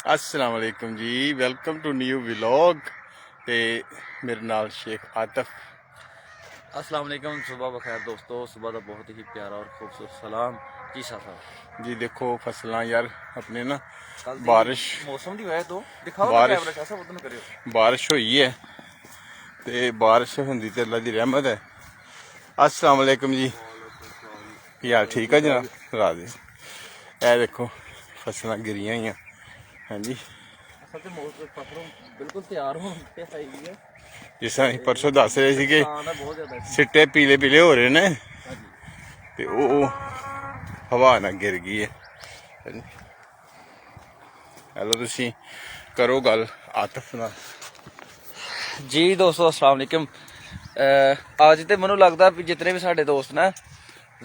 अस्सलाम वालेकुम जी, welcome to new vlog. ते मेरे नाल शेख आतिफ। अस्सलाम वालेकुम। सुबह बखैर दोस्तों। सुबह का बहुत ही प्यारा और खूबसूरत सलाम जी साहब। जी देखो फसलां यार अपने ना कल बारिश मौसम की वजह तो दिखाओ ना बारिश कैमरा कैसा उधर करियो। बारिश हुई है ते बारिश होंदी ते अल्लाह दी रहमत है। अस्सलाम वालेकुम जी, यार ठीक है जनाब राजी। ए देखो फसलां गिरियां हुई हैं। हाँ जी, असल ते फसलों बिल्कुल तैयार होने पे आई है। जिस तरह ਅਸੀਂ परसों दस रहे सी कि नुकसान है बहुत ज्यादा इसमें। सिट्टे पीले पीले हो रहे ने हाँ जी। ते ਉਹ ਹਵਾ ਨਾਲ गिर गई है। हेलो तुसी करो गल आतिफ नाल। जी दोस्तों अस्सलाम वालेकुम। आज तो मैनू लगता भी जितने भी साढ़े दोस्त ने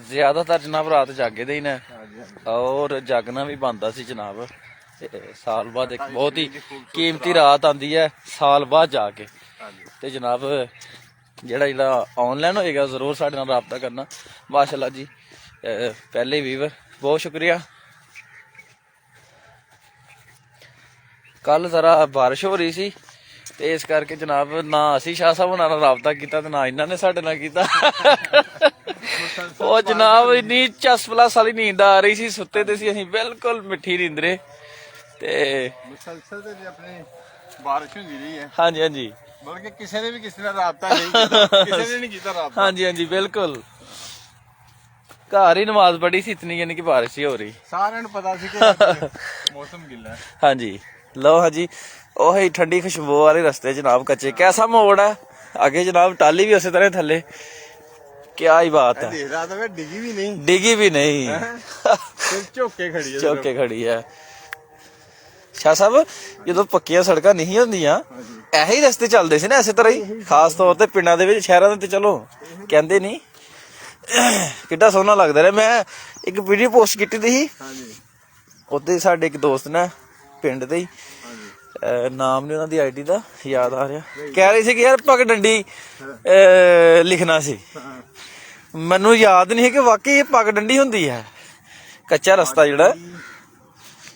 ज्यादातर जनाब रात जागे दे ही ने और जागना भी बनता सी जनाब। ते साल बाद एक बहुत ही कीमती रात आती है साल बाद जाके। ते जनाब जेड़ा ऑनलाइन होएगा जरूर साढ़े नाल राबता करना। माशाल्लाह जी पहले वीवर बहुत शुक्रिया। कल जरा बारिश हो रही सी ते इस करके जनाब ना असी शाह साहब होना नाल राबता कीता ते ना इन्हां ने साडे नाल कीता। ओ जनाब इन्नी चस प्लस वाली नींद आ रही सी, सुते ते सी असीं बिल्कुल मिठी नींदरे ते मुसलसल ते अपने बारिश होंदी रही है। हाँ जी हाँ जी बल्कि किसी ने भी किसी नाल राबता नहीं कीता, किसी ने नहीं कीता राबता। हाँ जी हाँ जी बिल्कुल। घर ही नमाज पढ़ी सी इतनी यानी कि बारिश ही हो रही। साਰਿਆਂ ਨੂੰ ਪਤਾ ਸੀ ਕਿ मौसम गिला है। हाँ जी लो हाँ जी ओही ठंडी खुशबू वाले रस्ते जनाब कच्चे कैसा मोड़ है आगे जनाब टाली भी उसी तरह थले। क्या ही बात है, देख रहा था मैं डिगी भी नहीं डिगी भी नहीं सिर्फ ਝੋਕੇ खड़ी है। चौके खड़ी है। शाह साहब ਜਦੋਂ ਪੱਕੀਆਂ ਸੜਕਾਂ ਨਹੀਂ ਹੁੰਦੀਆਂ ਇਹੀ ਰਸਤੇ ਚੱਲਦੇ ਸੀ ਨਾ ਇਸੇ ਤਰ੍ਹਾਂ ਹੀ, ਖਾਸ ਤੌਰ ਤੇ ਪਿੰਡਾਂ ਦੇ ਵਿੱਚ। ਸ਼ਹਿਰਾਂ ਦੇ ਤੇ ਚਲੋ ਕਹਿੰਦੇ ਨਹੀਂ ਕਿੱਡਾ ਸੋਹਣਾ ਲੱਗਦਾ ਰਿਹਾ। ਮੈਂ ਇੱਕ ਵੀਡੀਓ ਪੋਸਟ ਕੀਤੀ ਸੀ ਉੱਤੇ ਸਾਡੇ ਇੱਕ ਦੋਸਤ ਨੇ ਪਿੰਡ ਦੇ ਹੀ ਨਾਮ ਨਹੀਂ ਉਹਨਾਂ ਦੀ ਆਈਡੀ ਦਾ ਯਾਦ ਆ ਰਿਹਾ, ਕਹਿ ਰਹੀ ਸੀ ਕਿ ਯਾਰ ਪੱਗ ਡੰਡੀ ਲਿਖਣਾ ਸੀ। ਮੈਨੂੰ ਯਾਦ ਨਹੀਂ ਹੈ ਕਿ ਵਾਕਈ ਇਹ ਪੱਗ ਡੰਡੀ ਹੁੰਦੀ ਹੈ। ਕੱਚਾ ਰਸਤਾ ਜਿਹੜਾ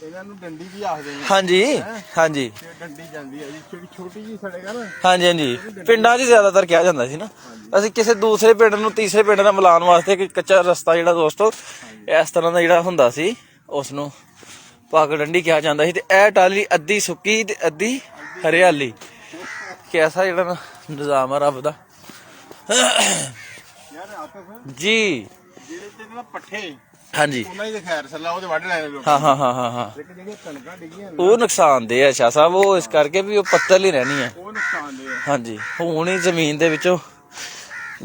ਇਹਨਾਂ ਨੂੰ ਡੰਡੀ ਵੀ ਆਖਦੇ ਨੇ। ਹਾਂਜੀ ਹਾਂਜੀ ਡੰਡੀ ਜਾਂਦੀ ਹੈ ਜੀ, ਜਿਹੜੀ ਛੋਟੀ ਜੀ ਸੜੇਗਾ ਨਾ। ਹਾਂਜੀ ਹਾਂਜੀ ਪਿੰਡਾਂ 'ਚ ਜ਼ਿਆਦਾਤਰ ਕਿਹਾ ਜਾਂਦਾ ਸੀ ਨਾ। ਅਸੀਂ ਕਿਸੇ ਦੂਸਰੇ ਪਿੰਡ ਨੂੰ ਤੀਸਰੇ ਪਿੰਡ ਨਾਲ ਮਿਲਾਉਣ ਵਾਸਤੇ ਕਿ ਕੱਚਾ ਰਸਤਾ ਜਿਹੜਾ ਦੋਸਤੋ ਇਸ ਤਰ੍ਹਾਂ ਦਾ ਜਿਹੜਾ ਹੁੰਦਾ ਸੀ ਉਸ ਨੂੰ ਪੱਗ ਡੰਡੀ ਕਿਹਾ ਜਾਂਦਾ ਸੀ। ਤੇ ਇਹ ਟਾਲੀ ਅੱਧੀ ਸੁੱਕੀ ਤੇ ਅੱਧੀ ਹਰਿਆਲੀ। ਕਿਹਦਾ ਜਿਹੜਾ ਨਿਜ਼ਾਮ ਆ ਰੱਬ ਦਾ। ਯਾਰ ਆਤਫ ਜੀ ਜਿਹੜੇ ਤੇ ਨਾ ਪੱਠੇ ਹਾਂਜੀ ਉਹਨਾਂ ਹੀ ਖੈਰ ਸੱਲਾ ਉਹਦੇ ਵੱਢ ਲੈਣੇ ਲੋਕ। ਹਾਂ ਹਾਂ ਹਾਂ ਹਾਂ ਹਾਂ ਲੇਕਿਨ ਜਿਹੜੀਆਂ ਕਣਕਾਂ ਡਿੱਗੀਆਂ ਉਹ ਨੁਕਸਾਨਦੇਹ ਹੈ ਸ਼ਾਹ ਸਾਹਿਬ। ਉਹ ਇਸ ਕਰਕੇ ਵੀ ਉਹ ਪੱਤਲ ਹੀ ਰਹਿਣੀ ਹੈ। ਉਹ ਨੁਕਸਾਨਦੇ ਆ। ਹਾਂਜੀ ਹੁਣ ਹੀ ਜ਼ਮੀਨ ਦੇ ਵਿੱਚੋਂ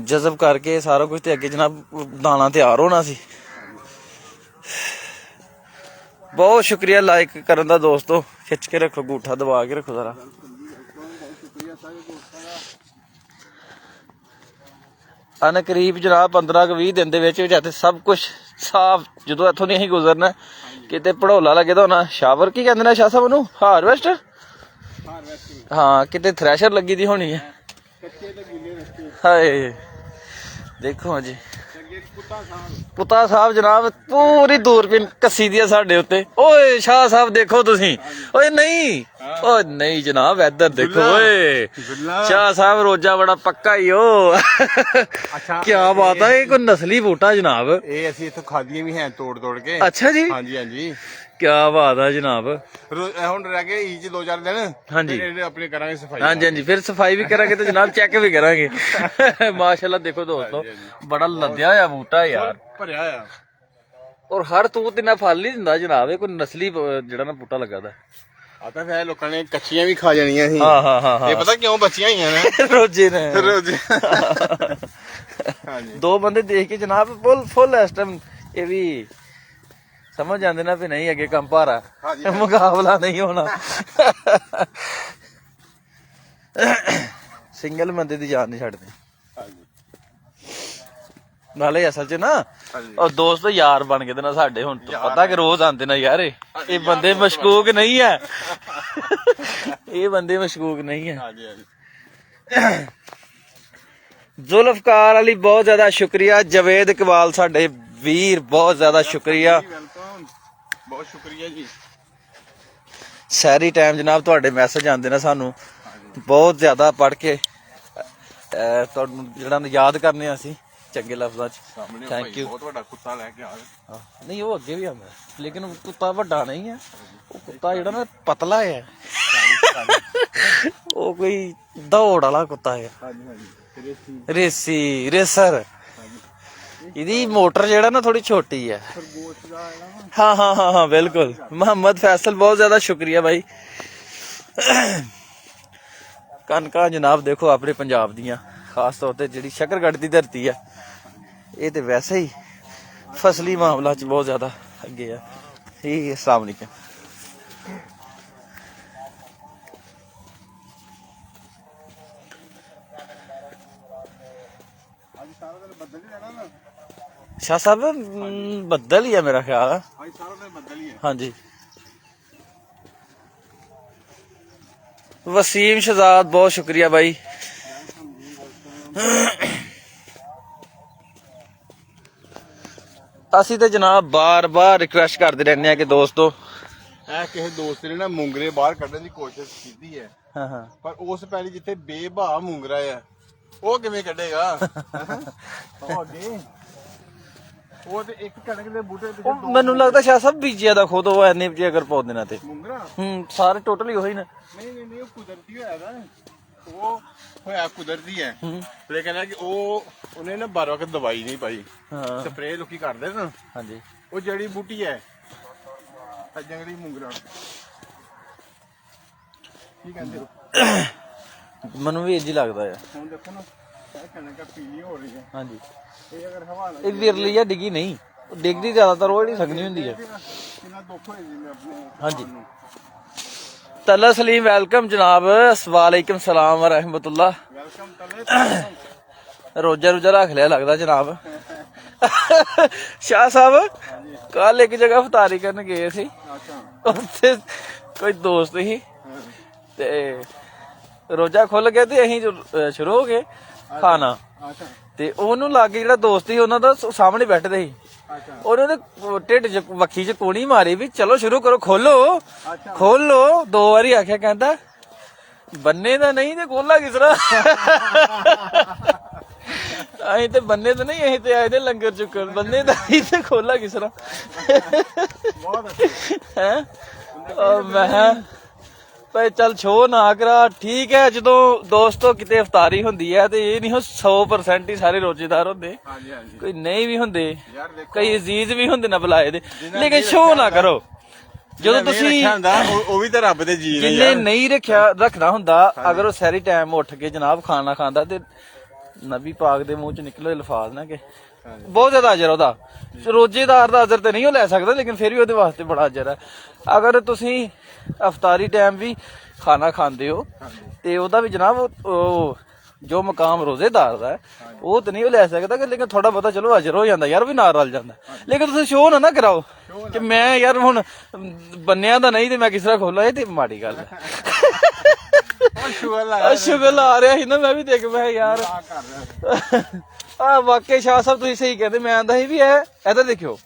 ਜਜ਼ਬ ਕਰਕੇ ਸਾਰਾ ਕੁਝ ਤੇ ਅੱਗੇ ਜਨਾਬ ਦਾਣਾ ਤਿਆਰ ਹੋਣਾ ਸੀ। ਬਹੁਤ ਸ਼ੁਕਰੀਆ ਲਾਈਕ ਕਰਨ ਦਾ ਦੋਸਤੋ। ਖਿੱਚ ਕੇ ਰੱਖੋ, ਅੰਗੂਠਾ ਦਬਾ ਕੇ ਰੱਖੋ ਜ਼ਰਾ। ਅਨ ਕਰੀਬ ਜਨਾਬ 15-20 ਦਿਨ ਦੇ ਵਿੱਚ ਇੱਥੇ ਸਭ ਕੁਝ ਸਾਫ। ਜਦੋਂ ਇੱਥੋਂ ਦੀ ਅਸੀਂ ਗੁਜ਼ਰਨਾ ਕਿਤੇ ਪੜੋਲਾ ਲੱਗੇ ਤਾਂ ਹੋਣਾ ਸ਼ਾਵਰ ਕੀ ਕਹਿੰਦੇ ਨੇ ਸ਼ਾਹ ਸਾਹਿਬ ਨੂੰ, ਹਾਰਵੈਸਟ। ਹਾਂ ਕਿਤੇ ਥ੍ਰੈਸ਼ਰ ਲੱਗੀ ਦੀ ਹੋਣੀ ਹੈ। ਹਾਏ ਦੇਖੋ ਜੀ ਪੁੱਤਾ ਸਾਹਿਬ ਜਨਾਬ ਪੂਰੀ ਦੂਰਬੀਨ ਕੱਸੀ ਦੀ ਆ ਸਾਡੇ ਉੱਤੇ। ਓਏ ਸ਼ਾਹ ਸਾਹਿਬ ਦੇਖੋ ਤੁਸੀਂ। ਓਏ ਨਹੀਂ ਓਏ ਨਹੀਂ ਜਨਾਬ ਇੱਧਰ ਦੇਖੋ। ਓਏ ਸ਼ਾਹ ਸਾਹਿਬ ਰੋਜਾ ਬੜਾ ਪੱਕਾ ਹੀ ਉਹ। ਕੀ ਬਾਤ ਹੈ, ਇਹ ਕੋਈ ਨਸਲੀ ਬੂਟਾ ਜਨਾਬ। ਇਹ ਅਸੀਂ ਇੱਥੋਂ ਖਾਦੀਆਂ ਵੀ ਹੈ ਤੋੜ ਤੋੜ ਕੇ। ਅੱਛਾ ਜੀ ਹਾਂਜੀ ਹਾਂਜੀ ਕੀ ਬਾਤ ਹੈ ਜਨਾਬ। ਹੁਣ ਰਹਿ ਗਏ ਈਜ 2-4 ਦਿਨ। ਹਾਂਜੀ ਆਪਣੇ ਕਰਾਂਗੇ ਸਫਾਈ। ਹਾਂਜੀ ਹਾਂਜੀ ਫਿਰ ਸਫਾਈ ਵੀ ਕਰਾਂਗੇ ਤੇ ਜਨਾਬ ਚੈੱਕ ਵੀ ਕਰਾਂਗੇ। ਮਾਸ਼ਾਅੱਲਾ ਦੇਖੋ ਦੋਸਤੋ ਬੜਾ ਲੱਦਿਆ ਹੋਇਆ ਬੂਟਾ ਯਾਰ, ਭਰਿਆ ਆ। ਔਰ ਹਰ ਤੂਤ ਇੰਨਾ ਫਲ ਨਹੀਂ ਦਿੰਦਾ ਜਨਾਬ। ਇਹ ਕੋਈ ਨਸਲੀ ਜਿਹੜਾ ਨਾ ਬੂਟਾ ਲੱਗਾ ਦਾ। ਆ ਤਾਂ ਫਿਰ ਲੋਕਾਂ ਨੇ ਕੱਚੀਆਂ ਵੀ ਖਾ ਜਾਣੀਆਂ ਸੀ। ਹਾਂ ਹਾਂ ਹਾਂ ਇਹ ਪਤਾ ਕਿਉਂ ਬੱਚੀਆਂ ਹੋਈਆਂ ਨੇ ਰੋਜੇ ਨੇ ਰੋਜ਼। ਹਾਂਜੀ ਦੋ ਬੰਦੇ ਦੇਖ ਕੇ ਜਨਾਬ ਫੁੱਲ ਇਸ ਟਾਈਮ ਇਹ ਵੀ ਸਮਝ ਜਾਂਦੇ ਨਾ ਵੀ ਨਹੀਂ ਅੱਗੇ ਕੰਮ ਭਾਰਾ, ਮੁਕਾਬਲਾ ਨਹੀਂ ਹੋਣਾ। ਸਿੰਗਲ ਬੰਦੇ ਦੀ ਜਾਨ ਨਹੀਂ ਛੱਡਦੇ। ਨਾਲੇ ਅਸਲ ਚ ਨਾ ਉਹ ਦੋਸਤ ਯਾਰ ਬਣ ਗਏ ਨਾ ਸਾਡੇ। ਹੁਣ ਪਤਾ ਕਿ ਰੋਜ਼ ਆਉਂਦੇ ਨਾ ਯਾਰ। ਇਹ ਬੰਦੇ ਮਸ਼ਕੂਕ ਨਹੀਂ ਹੈ। ਇਹ ਬੰਦੇ ਮਸ਼ਕੂਕ ਨਹੀਂ ਹੈ। ਜ਼ੁਲਫਕਾਰ ਅਲੀ ਬਹੁਤ ਜ਼ਿਆਦਾ ਸ਼ੁਕਰੀਆ। ਜਵੇਦ ਇਕਬਾਲ ਸਾਡੇ ਵੀਰ ਬਹੁਤ ਜ਼ਿਆਦਾ ਸ਼ੁਕਰੀਆ। ਬਹੁਤ ਸ਼ੁਕਰੀਆ ਜੀ। ਸੈਰੀ ਟਾਈਮ ਜਨਾਬ ਤੁਹਾਡੇ ਮੈਸੇਜ ਆਉਂਦੇ ਨੇ ਸਾਨੂੰ ਬਹੁਤ ਜ਼ਿਆਦਾ ਪੜ੍ਹ ਕੇ ਤੁਹਾਨੂੰ ਜਿਹੜਾ ਯਾਦ ਕਰਨੇ ਆ ਅਸੀਂ ਚੰਗੇ ਲਫ਼ਜ਼ਾਂ 'ਚ। ਸਾਹਮਣੇ ਥੈਂਕ ਭਾਈ ਯੂ। ਬਹੁਤ ਵੱਡਾ ਕੁੱਤਾ ਲੈ ਕੇ ਆ ਰਿਹਾ। ਨਹੀਂ ਉਹ ਅੱਗੇ ਵੀ ਆਉਂਦਾ ਲੇਕਿਨ ਉਹ ਕੁੱਤਾ ਵੱਡਾ ਨਹੀਂ ਹੈ, ਉਹ ਕੁੱਤਾ ਜਿਹੜਾ ਨਾ ਪਤਲਾ ਹੈ ਉਹ ਕੋਈ ਦੌੜ ਵਾਲਾ ਕੁੱਤਾ ਹੈ, ਹਾਂਜੀ ਹਾਂਜੀ ਰੇਸੀ ਰੇਸਰ। ਇਹਦੀ ਮੋਟਰ ਜਿਹੜਾ ਨਾ ਥੋੜੀ ਛੋਟੀ ਹੈ। ਖਰਗੋਸ਼ ਦਾ ਹੈ ਨਾ। ਹਾਂ ਹਾਂ ਹਾਂ ਹਾਂ ਬਿਲਕੁਲ। ਮੁਹੰਮਦ ਫੈਸਲ ਬਹੁਤ ਜ਼ਿਆਦਾ ਸ਼ੁਕਰੀਆ ਭਾਈ। ਕਣਕਾਂ ਜਨਾਬ ਦੇਖੋ ਆਪਣੇ ਪੰਜਾਬ ਦੀਆਂ, ਖਾਸ ਤੌਰ ਤੇ ਜਿਹੜੀ ਸ਼ਕਰਗੜ੍ਹ ਦੀ ਧਰਤੀ ਆ, ਇਹ ਤੇ ਵੈਸੇ ਹੀ ਫਸਲੀ ਮਾਮਲਾ ਚ ਬਹੁਤ ਜ਼ਿਆਦਾ ਅੱਗੇ ਆ। ਠੀਕ ਹੈ, ਅਸਲਾਮ ਵਾਲੇਕੁਮ। ਅੱਜ ਸਾਰਾ ਦਿਨ ਬੱਦਲ ਹੀ ਰਹਿਣਾ ਨਾ। ਸ਼ਾਹ ਸਾਹਿਬ ਬੱਦਲ ਹੀ ਆ ਮੇਰਾ ਖਿਆਲ। ਅੱਜ ਸਾਰਾ ਦਿਨ ਬੱਦਲ ਹੀ ਹੈ। ਹਾਂਜੀ। ਵਸੀਮ ਸ਼ਹਜ਼ਾਦ ਬਹੁਤ ਸ਼ੁਕਰੀਆ ਭਾਈ। ਅਸੀਂ ਤੇ ਜਨਾਬ ਬਾਰ-ਬਾਰ ਰਿਕੁਐਸਟ ਕਰਦੇ ਰਹਿੰਦੇ ਆ ਕਿ ਦੋਸਤੋ, ਇਹ ਕਿਸੇ ਦੋਸਤ ਨੇ ਨਾ ਮੁੰਗਰੇ ਬਾਹਰ ਕੱਢਣ ਦੀ ਕੋਸ਼ਿਸ਼ ਕੀਤੀ ਹੈ, ਹਾਂ ਹਾਂ, ਪਰ ਉਸ ਪੈਲੀ ਜਿੱਥੇ ਬੇਭਾ ਮੁੰਗਰਾ ਆ ਉਹ ਕਿਵੇਂ ਕੱਢੇਗਾ? ਉਹ ਅੱਗੇ ਉਹ ਤੇ ਇੱਕ ਕਣਕ ਦੇ ਬੂਟੇ ਤੇ ਉਹ ਮੈਨੂੰ ਲੱਗਦਾ ਸ਼ਾਹ ਸਾਹਿਬ ਬੀਜਿਆ ਦਾ ਖੁਦ ਉਹ ਐਨੇ ਜੇ ਅਗਰ ਪੌਦੇ ਨਾ ਤੇ ਮੁੰਗਰਾ ਸਾਰੇ ਟੋਟਲੀ ਉਹੀ ਨੇ। ਨਹੀਂ ਉਹ ਕੁਦਰਤੀ ਹੋਇਆ ਨਾ, ਉਹ ਹੋਇਆ ਕੁਦਰਤੀ ਹੈ। ਤੇ ਕਹਿੰਦਾ ਕਿ ਉਹ ਉਹਨੇ ਨਾ ਬਾਰ ਵਕਤ ਦਵਾਈ ਨਹੀਂ ਪਾਈ, ਹਾਂ ਸਪਰੇਅ ਲੋਕੀ ਕਰਦੇ ਨਾ। ਹਾਂਜੀ, ਉਹ ਜੜੀ ਬੂਟੀ ਹੈ ਜੰਗਲੀ ਮੁੰਗਰਾ, ਕੀ ਕਹਿੰਦੇ ਮੈਨੂੰ ਵੀ ਇੰਜ ਹੀ ਲੱਗਦਾ ਆ। ਹੁਣ ਦੇਖੋ ਨਾ ਇਹ ਕਣਕ ਪੀਲੀ ਹੋ ਰਹੀ ਹੈ। ਹਾਂਜੀ, ਇਹ ਅਗਰ ਹਵਾ ਇਹ ਵਿਰਲੀ ਆ, ਡਿੱਗੀ ਨਹੀਂ। ਉਹ ਡਿੱਗਦੀ ਜ਼ਿਆਦਾਤਰ ਉਹ ਜਿਹੜੀ ਸਗਨੀ ਹੁੰਦੀ ਹੈ। ਕਿੰਨਾ ਦੁੱਖ ਹੋਏ ਜੀ ਆਪਣੇ ਹਾਂਜੀ। ਤਲਾ ਸਲੀਮ ਵੈਲਕਮ ਜਨਾਬ, ਵਾਲੇਕੁਮ ਸਲਾਮ व रहमतुल्लाह। ਵੈਲਕਮ ਤਲੇ। ਰੋਜਾ ਰੋਜਾ ਰੱਖ ਲਿਆ ਲੱਗਦਾ ਜਨਾਬ। ਸ਼ਾਹ ਸਾਹਿਬ ਕੱਲ ਇੱਕ ਜਗ੍ਹਾ ਇਫਤਾਰੀ ਕਰਨ ਗਏ ਸੀ, ਅੱਛਾ ਉੱਥੇ ਕੋਈ ਦੋਸਤ ਸੀ ਤੇ ਰੋਜਾ ਖੁੱਲ ਗਿਆ ਤੇ ਅਸੀਂ ਸ਼ੁਰੂ ਹੋ ਗਏ ਖਾਣਾ, ਅੱਛਾ ਤੇ ਉਹਨੂੰ ਲਾਗੇ ਜਿਹੜਾ ਦੋਸਤ ਸੀ ਉਹਨਾਂ ਦਾ ਸਾਹਮਣੇ ਬੈਠਦੇ ਸੀ। ਅੱਛਾ ਉਹਨੇ ਉਹਦੇ ਢਿੱਡ ਚ ਵੱਖੀ ਚ ਕੋਣੀ ਮਾਰੀ ਵੀ ਚਲੋ ਸ਼ੁਰੂ ਕਰੋ, ਖੋਲੋ ਅੱਛਾ ਖੋਲੋ। 2 ਵਾਰੀ ਆਖਿਆ, ਕਹਿੰਦਾ ਬੰਨੇ ਦਾ ਨਹੀਂ ਤੇ ਖੋਲਾ ਕਿਸ ਤਰ੍ਹਾਂ? ਅਸੀਂ ਤੇ ਬੰਨੇ ਤਾਂ ਨਹੀਂ, ਅਸੀਂ ਤੇ ਆਏ ਤੇ ਲੰਗਰ ਚੁੱਕਣ, ਬੰਨੇ ਦਾ ਹੀ ਤੇ ਖੋਲਾ ਕਿਸ ਤਰ੍ਹਾਂ? ਬਹੁਤ ਅੱਛਾ ਹੈ ਮੈਂ ਭਾਈ ਚੱਲ ਛੋ ਨਾ ਕਰਾ। ਠੀਕ ਹੈ, ਜਦੋਂ ਦੋਸਤੋ ਕਿਤੇ ਇਫਤਾਰੀ ਹੁੰਦੀ ਹੈ ਤੇ ਇਹ ਨਹੀਂ 100% ਹੀ ਸਾਰੇ ਰੋਜ਼ੇਦਾਰ ਹੁੰਦੇ, ਹਾਂਜੀ ਹਾਂਜੀ ਕੋਈ ਨਹੀਂ ਵੀ ਹੁੰਦੇ, ਯਾਰ ਦੇਖੋ ਕਈ ਅਜ਼ੀਜ਼ ਵੀ ਹੁੰਦੇ ਨਾ ਬੁਲਾਏ ਦੇ, ਲੇਕਿਨ ਸ਼ੋ ਨਾ ਕਰੋ। ਜਦੋਂ ਤੁਸੀਂ ਉਹ ਵੀ ਤਾਂ ਰੱਬ ਦੇ ਜੀ ਨੇ ਜਿੰਨੇ ਨਹੀਂ ਰੱਖਣਾ ਹੁੰਦਾ, ਅਗਰ ਉਹ ਸਾਰੀ ਟਾਈਮ ਉੱਠ ਕੇ ਜਨਾਬ ਖਾਣਾ ਖਾਂਦਾ ਤੇ ਨਬੀ ਪਾਕ ਦੇ ਮੂੰਹ ਚ ਨਿਕਲੇ ਅਲਫਾਜ਼ ਨਾ ਕਿ ਬਹੁਤ ਜ਼ਿਆਦਾ ਅਜਰ ਉਹਦਾ। ਰੋਜ਼ੇਦਾਰ ਦਾ ਅਜਰ ਤੇ ਨਹੀਂ ਉਹ ਲੈ ਸਕਦਾ, ਲੇਕਿਨ ਫਿਰ ਵੀ ਉਹਦੇ ਵਾਸਤੇ ਬੜਾ ਅਜਰ ਹੈ। ਅਗਰ ਤੁਸੀਂ ਅਫਤਾਰੀ ਟਾਈਮ ਵੀ ਖਾਣਾ ਖਾਂਦੇ ਹੋ ਤੇ ਉਹਦਾ ਵੀ ਜਨਾਬ ਉਹ ਜੋ ਮਕਾਮ ਰੋਜ਼ੇਦਾਰ ਦਾ ਹੈ ਉਹ ਤੇ ਨਹੀਂ ਉਹ ਲੈ ਸਕਦਾ, ਲੇਕਿਨ ਥੋੜਾ ਬਹੁਤਾ ਚਲੋ ਅਜਰ ਹੋ ਜਾਂਦਾ ਯਾਰ, ਵੀ ਨਾਲ ਰਲ ਜਾਂਦਾ। ਲੇਕਿਨ ਤੁਸੀਂ ਸ਼ੋਅ ਨਾ ਕਰਾਓ ਕਿ ਮੈਂ ਯਾਰ ਹੁਣ ਬੰਨਿਆਂ ਦਾ ਨਹੀਂ ਤੇ ਮੈਂ ਕਿਸ ਤਰ੍ਹਾਂ ਖੋਲਾਂ, ਇਹ ਤੇ ਮਾੜੀ ਗੱਲ ਹੈ। ਸ਼ੁਗਲ ਆ ਰਿਹਾ ਸੀ ਨਾ, ਮੈਂ ਵੀ ਦੇਖ ਮੈਂ ਯਾਰ ਵਾਕਈ ਸ਼ਾਹ ਸਾਹਿਬ ਤੁਸੀਂ ਸਹੀ ਕਹਿੰਦੇ। ਮੈਂ ਆਂਦਾ ਸੀ ਵੀ ਇਹ ਤਾਂ ਦੇਖਿਓ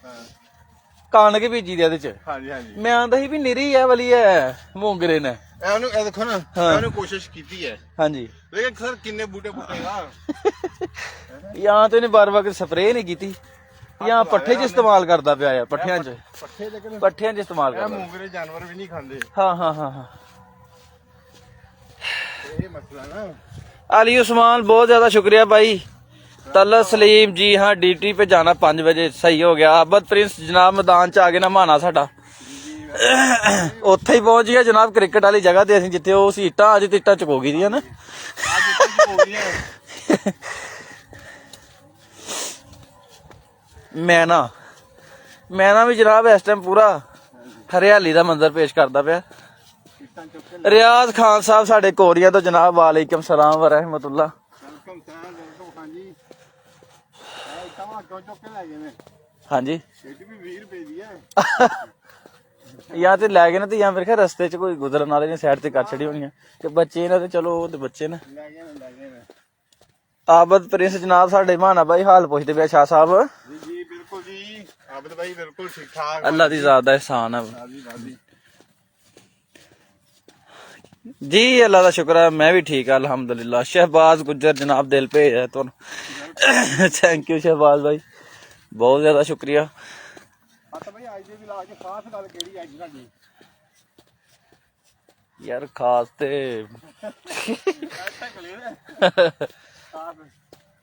ਕਣਕ ਬੀਜੀ ਦੀ ਇਹਦੇ ਚ, ਹਾਂਜੀ ਹਾਂਜੀ ਮੈਂ ਆਂਦਾ ਸੀ ਵੀ ਨਿਰੀ ਹੈ ਵਾਲੀ ਹੈ ਮੋਂਗਰੇ ਨੇ। ਇਹਨੂੰ ਇਹ ਦੇਖੋ ਨਾ, ਇਹਨੂੰ ਕੋਸ਼ਿਸ਼ ਕੀਤੀ ਹੈ। ਹਾਂਜੀ, ਲੇਕਿਨ ਸਰ ਕਿੰਨੇ ਬੂਟੇ ਪੁੱਟੇਗਾ? ਜਾਂ ਤੇ ਇਹਨੇ ਬਾਰ ਵਾਰ ਸਪਰੇਅ ਨਹੀਂ ਕੀਤੀ, ਜਾਂ ਪੱਠੇ 'ਚ ਇਸਤੇਮਾਲ ਕਰਦਾ ਪਿਆ ਆ, ਪੱਠਿਆਂ 'ਚ ਪੱਠਿਆਂ 'ਚ ਇਸਤੇਮਾਲ ਇਹ ਕਰਦਾ। ਮੂੰਗਰੇ ਜਾਨਵਰ ਵੀ ਨਹੀਂ ਖਾਂਦੇ। ਹਾਂ ਹਾਂ ਹਾਂ ਹਾਂ, ਇਹ ਮਸਲਾ ਨਾ। अली उस्मान बहुत ज्यादा शुक्रिया भाई। तला सलीम जी हाँ ड्यूटी पे जाना 5 बजे, सही हो गया। अबद प्रिंस जनाब मैदान च आ गए ना माना साडा, ਉੱਥੇ ਹੀ ਪਹੁੰਚ ਗਿਆ ਜਨਾਬ ਕ੍ਰਿਕਟ ਵਾਲੀ ਜਗ੍ਹਾ ਤੇ ਅਸੀਂ ਜਿੱਥੇ ਉਹ ਸੀਟਾਂ ਅੱਜ ਤੇ ਇੱਟਾਂ ਚੁਕੋ ਗਈ ਦੀਆਂ ਨਾ। ਮੈਨਾ ਵੀ ਜਨਾਬ ਇਸ ਟਾਈਮ ਪੂਰਾ ਹਰਿਆਲੀ ਦਾ ਮੰਜ਼ਰ ਪੇਸ਼ ਕਰਦਾ ਪਿਆ। ਰਿਆਜ਼ ਖਾਨ ਸਾਹਿਬ ਸਾਡੇ ਕੋਰੀਆ ਤੋਂ ਜਨਾਬ, ਵਾਲੇਕੁਮ ਸਲਾਮ व रहमतुल्लाह। ਹਾਂਜੀ ਜਾਂ ਤੇ ਲੈ ਗਏ ਨਾ, ਤੇ ਜਾਂ ਮੇਰੇ ਖਿਆਲ ਰਸਤੇ ਚ ਕੋਈ ਗੁਜ਼ਰਨ ਵਾਲੇ ਨੇ ਸਾਈਡ ਤੇ ਕਰ ਛੜੀ ਹੋਣੀ, ਤੇ ਬੱਚੇ ਨਾ ਤੇ ਚਲੋ ਉਹ ਤੇ ਬੱਚੇ ਨੇ। ਆਬਦ ਪ੍ਰਿੰਸ ਜਨਾਬ ਸਾਡੇ ਮਾਨਾ ਬਾਈ ਹਾਲ ਪੁੱਛਦੇ ਪਿਆ ਸ਼ਾਹ ਸਾਹਿਬ। ਜੀ ਬਿਲਕੁਲ ਜੀ ਆਬਦ ਬਾਈ ਬਿਲਕੁਲ ਠੀਕ ਠਾਕ, ਅੱਲਾ ਦੀ ਜ਼ਾਤ ਦਾ ਇਹਸਾਨ ਹੈ। जी अल्लाह का शुक्र है, मैं भी ठीक है अल्हम्दुलिल्लाह। शहबाज गुज्जर जनाब दिल पे है तो थैंक यू शहबाज भाई, बहुत ज्यादा शुक्रिया। ਅੱਛਾ ਭਾਈ ਅੱਜ ਦੇ ਵਲੌਗ 'ਚ ਖਾਸ ਗੱਲ ਕਿਹੜੀ ਹੈ ਅੱਜ ਤੁਹਾਡੀ? यार खास ते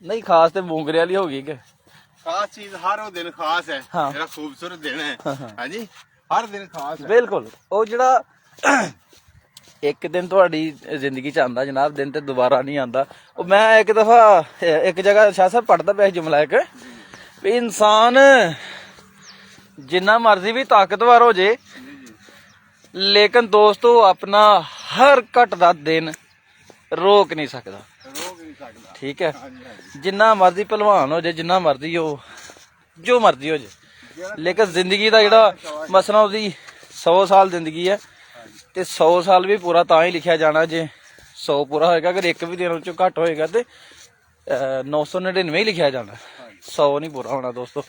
नहीं खास ते मूंगरे वाली होगी के ਖਾਸ ਚੀਜ਼ ਹਰ ਉਹ ਦਿਨ ਖਾਸ ਹੈ ਹਾਂ। ਜਿਹੜਾ ਖੂਬਸੂਰਤ ਦਿਨ ਹੈ ਹਾਂਜੀ ਹਰ ਦਿਨ ਖਾਸ ਹੈ बिल्कुल ਉਹ ਜਿਹੜਾ ਇੱਕ ਦਿਨ ਤੁਹਾਡੀ ਜ਼ਿੰਦਗੀ ਚ ਆਂਦਾ ਜਨਾਬ, ਦਿਨ ਤੇ ਦੁਬਾਰਾ ਨਹੀਂ ਆਂਦਾ। ਉਹ ਮੈਂ ਇੱਕ ਦਫਾ ਇੱਕ ਜਗ੍ਹਾ ਸ਼ਾਹ ਸਾਹਿਬ ਪੜਦਾ ਪਿਆ ਜੁਮਲਾ ਇੱਕ ਵੀ ਇਨਸਾਨ ਜਿੰਨਾ ਮਰਜ਼ੀ ਵੀ ਤਾਕਤਵਰ ਹੋ ਜੇ ਲੇਕਿਨ ਦੋਸਤੋ ਆਪਣਾ ਹਰ ਘਟਦਾ ਦਿਨ ਰੋਕ ਨਹੀਂ ਸਕਦਾ। ਰੋਕ ਨਹੀਂ ਸਕਦਾ। ਠੀਕ ਹੈ, ਹਾਂਜੀ ਹਾਂਜੀ ਜਿੰਨਾ ਮਰਜ਼ੀ ਪਹਿਲਵਾਨ ਹੋ ਜੇ, ਜਿੰਨਾ ਮਰਜ਼ੀ ਹੋ, ਜੋ ਮਰਜ਼ੀ ਹੋ ਜੇ, ਲੇਕਿਨ ਜ਼ਿੰਦਗੀ ਦਾ ਜਿਹੜਾ ਮਸਲਾ ਉਹਦੀ 100 ਸਾਲ ਜ਼ਿੰਦਗੀ ਹੈ ਤੇ 100 ਸਾਲ ਵੀ ਪੂਰਾ ਤਾਂ ਹੀ ਲਿਖਿਆ ਜਾਣਾ ਜੇ 100 ਪੂਰਾ ਹੋਏਗਾ। ਅਗਰ ਇੱਕ ਵੀ ਦਿਨ ਚੋਂ ਘੱਟ ਹੋਏਗਾ ਤੇ 999 ਹੀ ਲਿਖਿਆ ਜਾਣਾ, 100 ਨਹੀਂ ਪੂਰਾ ਹੋਣਾ ਦੋਸਤੋ।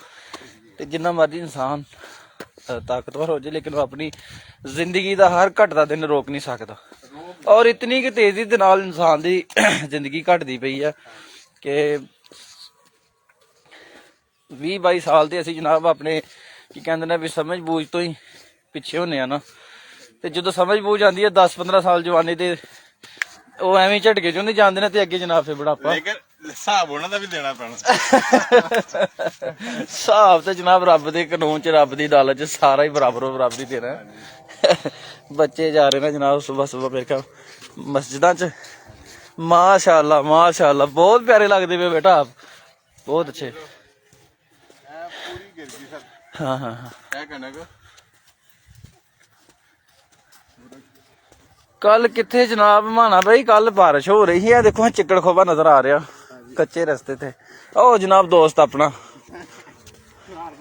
ਤੇ ਜਿੰਨਾ ਮਰਜ਼ੀ ਇਨਸਾਨ ਤਾਕਤਵਰ ਹੋ ਜੇ ਲੇਕਿਨ ਉਹ ਆਪਣੀ ਜ਼ਿੰਦਗੀ ਦਾ ਹਰ ਘਟਦਾ ਦਿਨ ਰੋਕ ਨਹੀਂ ਸਕਦਾ। ਔਰ ਇਤਨੀ ਕਿ ਤੇਜ਼ੀ ਦੇ ਨਾਲ ਇਨਸਾਨ ਦੀ ਜ਼ਿੰਦਗੀ ਘਟਦੀ ਪਈ ਹੈ ਕਿ 20-22 ਸਾਲ ਤੇ ਅਸੀਂ ਜਨਾਬ ਆਪਣੇ ਕੀ ਕਹਿੰਦੇ ਨੇ ਵੀ ਸਮਝ ਬੂਝ ਤੋਂ ਹੀ ਪਿੱਛੇ ਹੁੰਨੇ ਆ ਨਾ। ਤੇ ਜਦੋਂ ਸਮਝ ਬੂਝ ਆਉਂਦੀ ਹੈ 10-15 ਸਾਲ ਜਵਾਨੀ ਤੇ ਉਹ ਐਵੇਂ ਝਟਕੇ ਚੋਂ ਨਹੀਂ ਜਾਂਦੇ ਨੇ ਤੇ ਅੱਗੇ ਜਨਾਬ ਫੇ ਬੁਢਾਪਾ। ਲੇਕਿਨ ਹਿਸਾਬ ਉਹਨਾਂ ਦਾ ਵੀ ਦੇਣਾ ਪੈਣਾ। ਹਿਸਾਬ ਤੇ ਜਨਾਬ ਰੱਬ ਦੇ ਕਾਨੂੰਨ ਚ, ਰੱਬ ਦੀ ਅਦਾਲਤ ਚ ਸਾਰਾ ਹੀ ਬਰਾਬਰੋ ਬਰਾਬਰੀ ਦੇਣਾ। ਬੱਚੇ ਜਾ ਰਹੇ ਨੇ ਜਨਾਬ ਸੁਬਹ ਸੁਬਹ ਮੇਰੇ ਖਿਆਲ ਮਸਜਿਦਾਂ ਚ। ਮਾਸ਼ਾਅੱਲਾ ਮਾਸ਼ਾਅੱਲਾ ਬਹੁਤ ਪਿਆਰੇ ਲੱਗਦੇ ਪਏ ਬੇਟਾ ਆਪ, ਬਹੁਤ ਅੱਛੇ। ਪੂਰੀ ਗਿਰ ਗਈ ਸਰ। ਹਾਂ ਹਾਂ ਹਾਂ। ਇਹ ਕਣਕ ਕੱਲ ਕਿੱਥੇ ਜਨਾਬ ਮਾਨਾ ਭਾਈ, ਕੱਲ ਬਾਰਿਸ਼ ਹੋ ਰਹੀ ਹੈ। ਦੇਖੋ ਚਿੱਕੜ ਖੋਬਾ ਨਜ਼ਰ ਆ ਰਿਹਾ ਕੱਚੇ ਰਸਤੇ ਤੇ। ਉਹ ਜਨਾਬ ਦੋਸਤ ਆਪਣਾ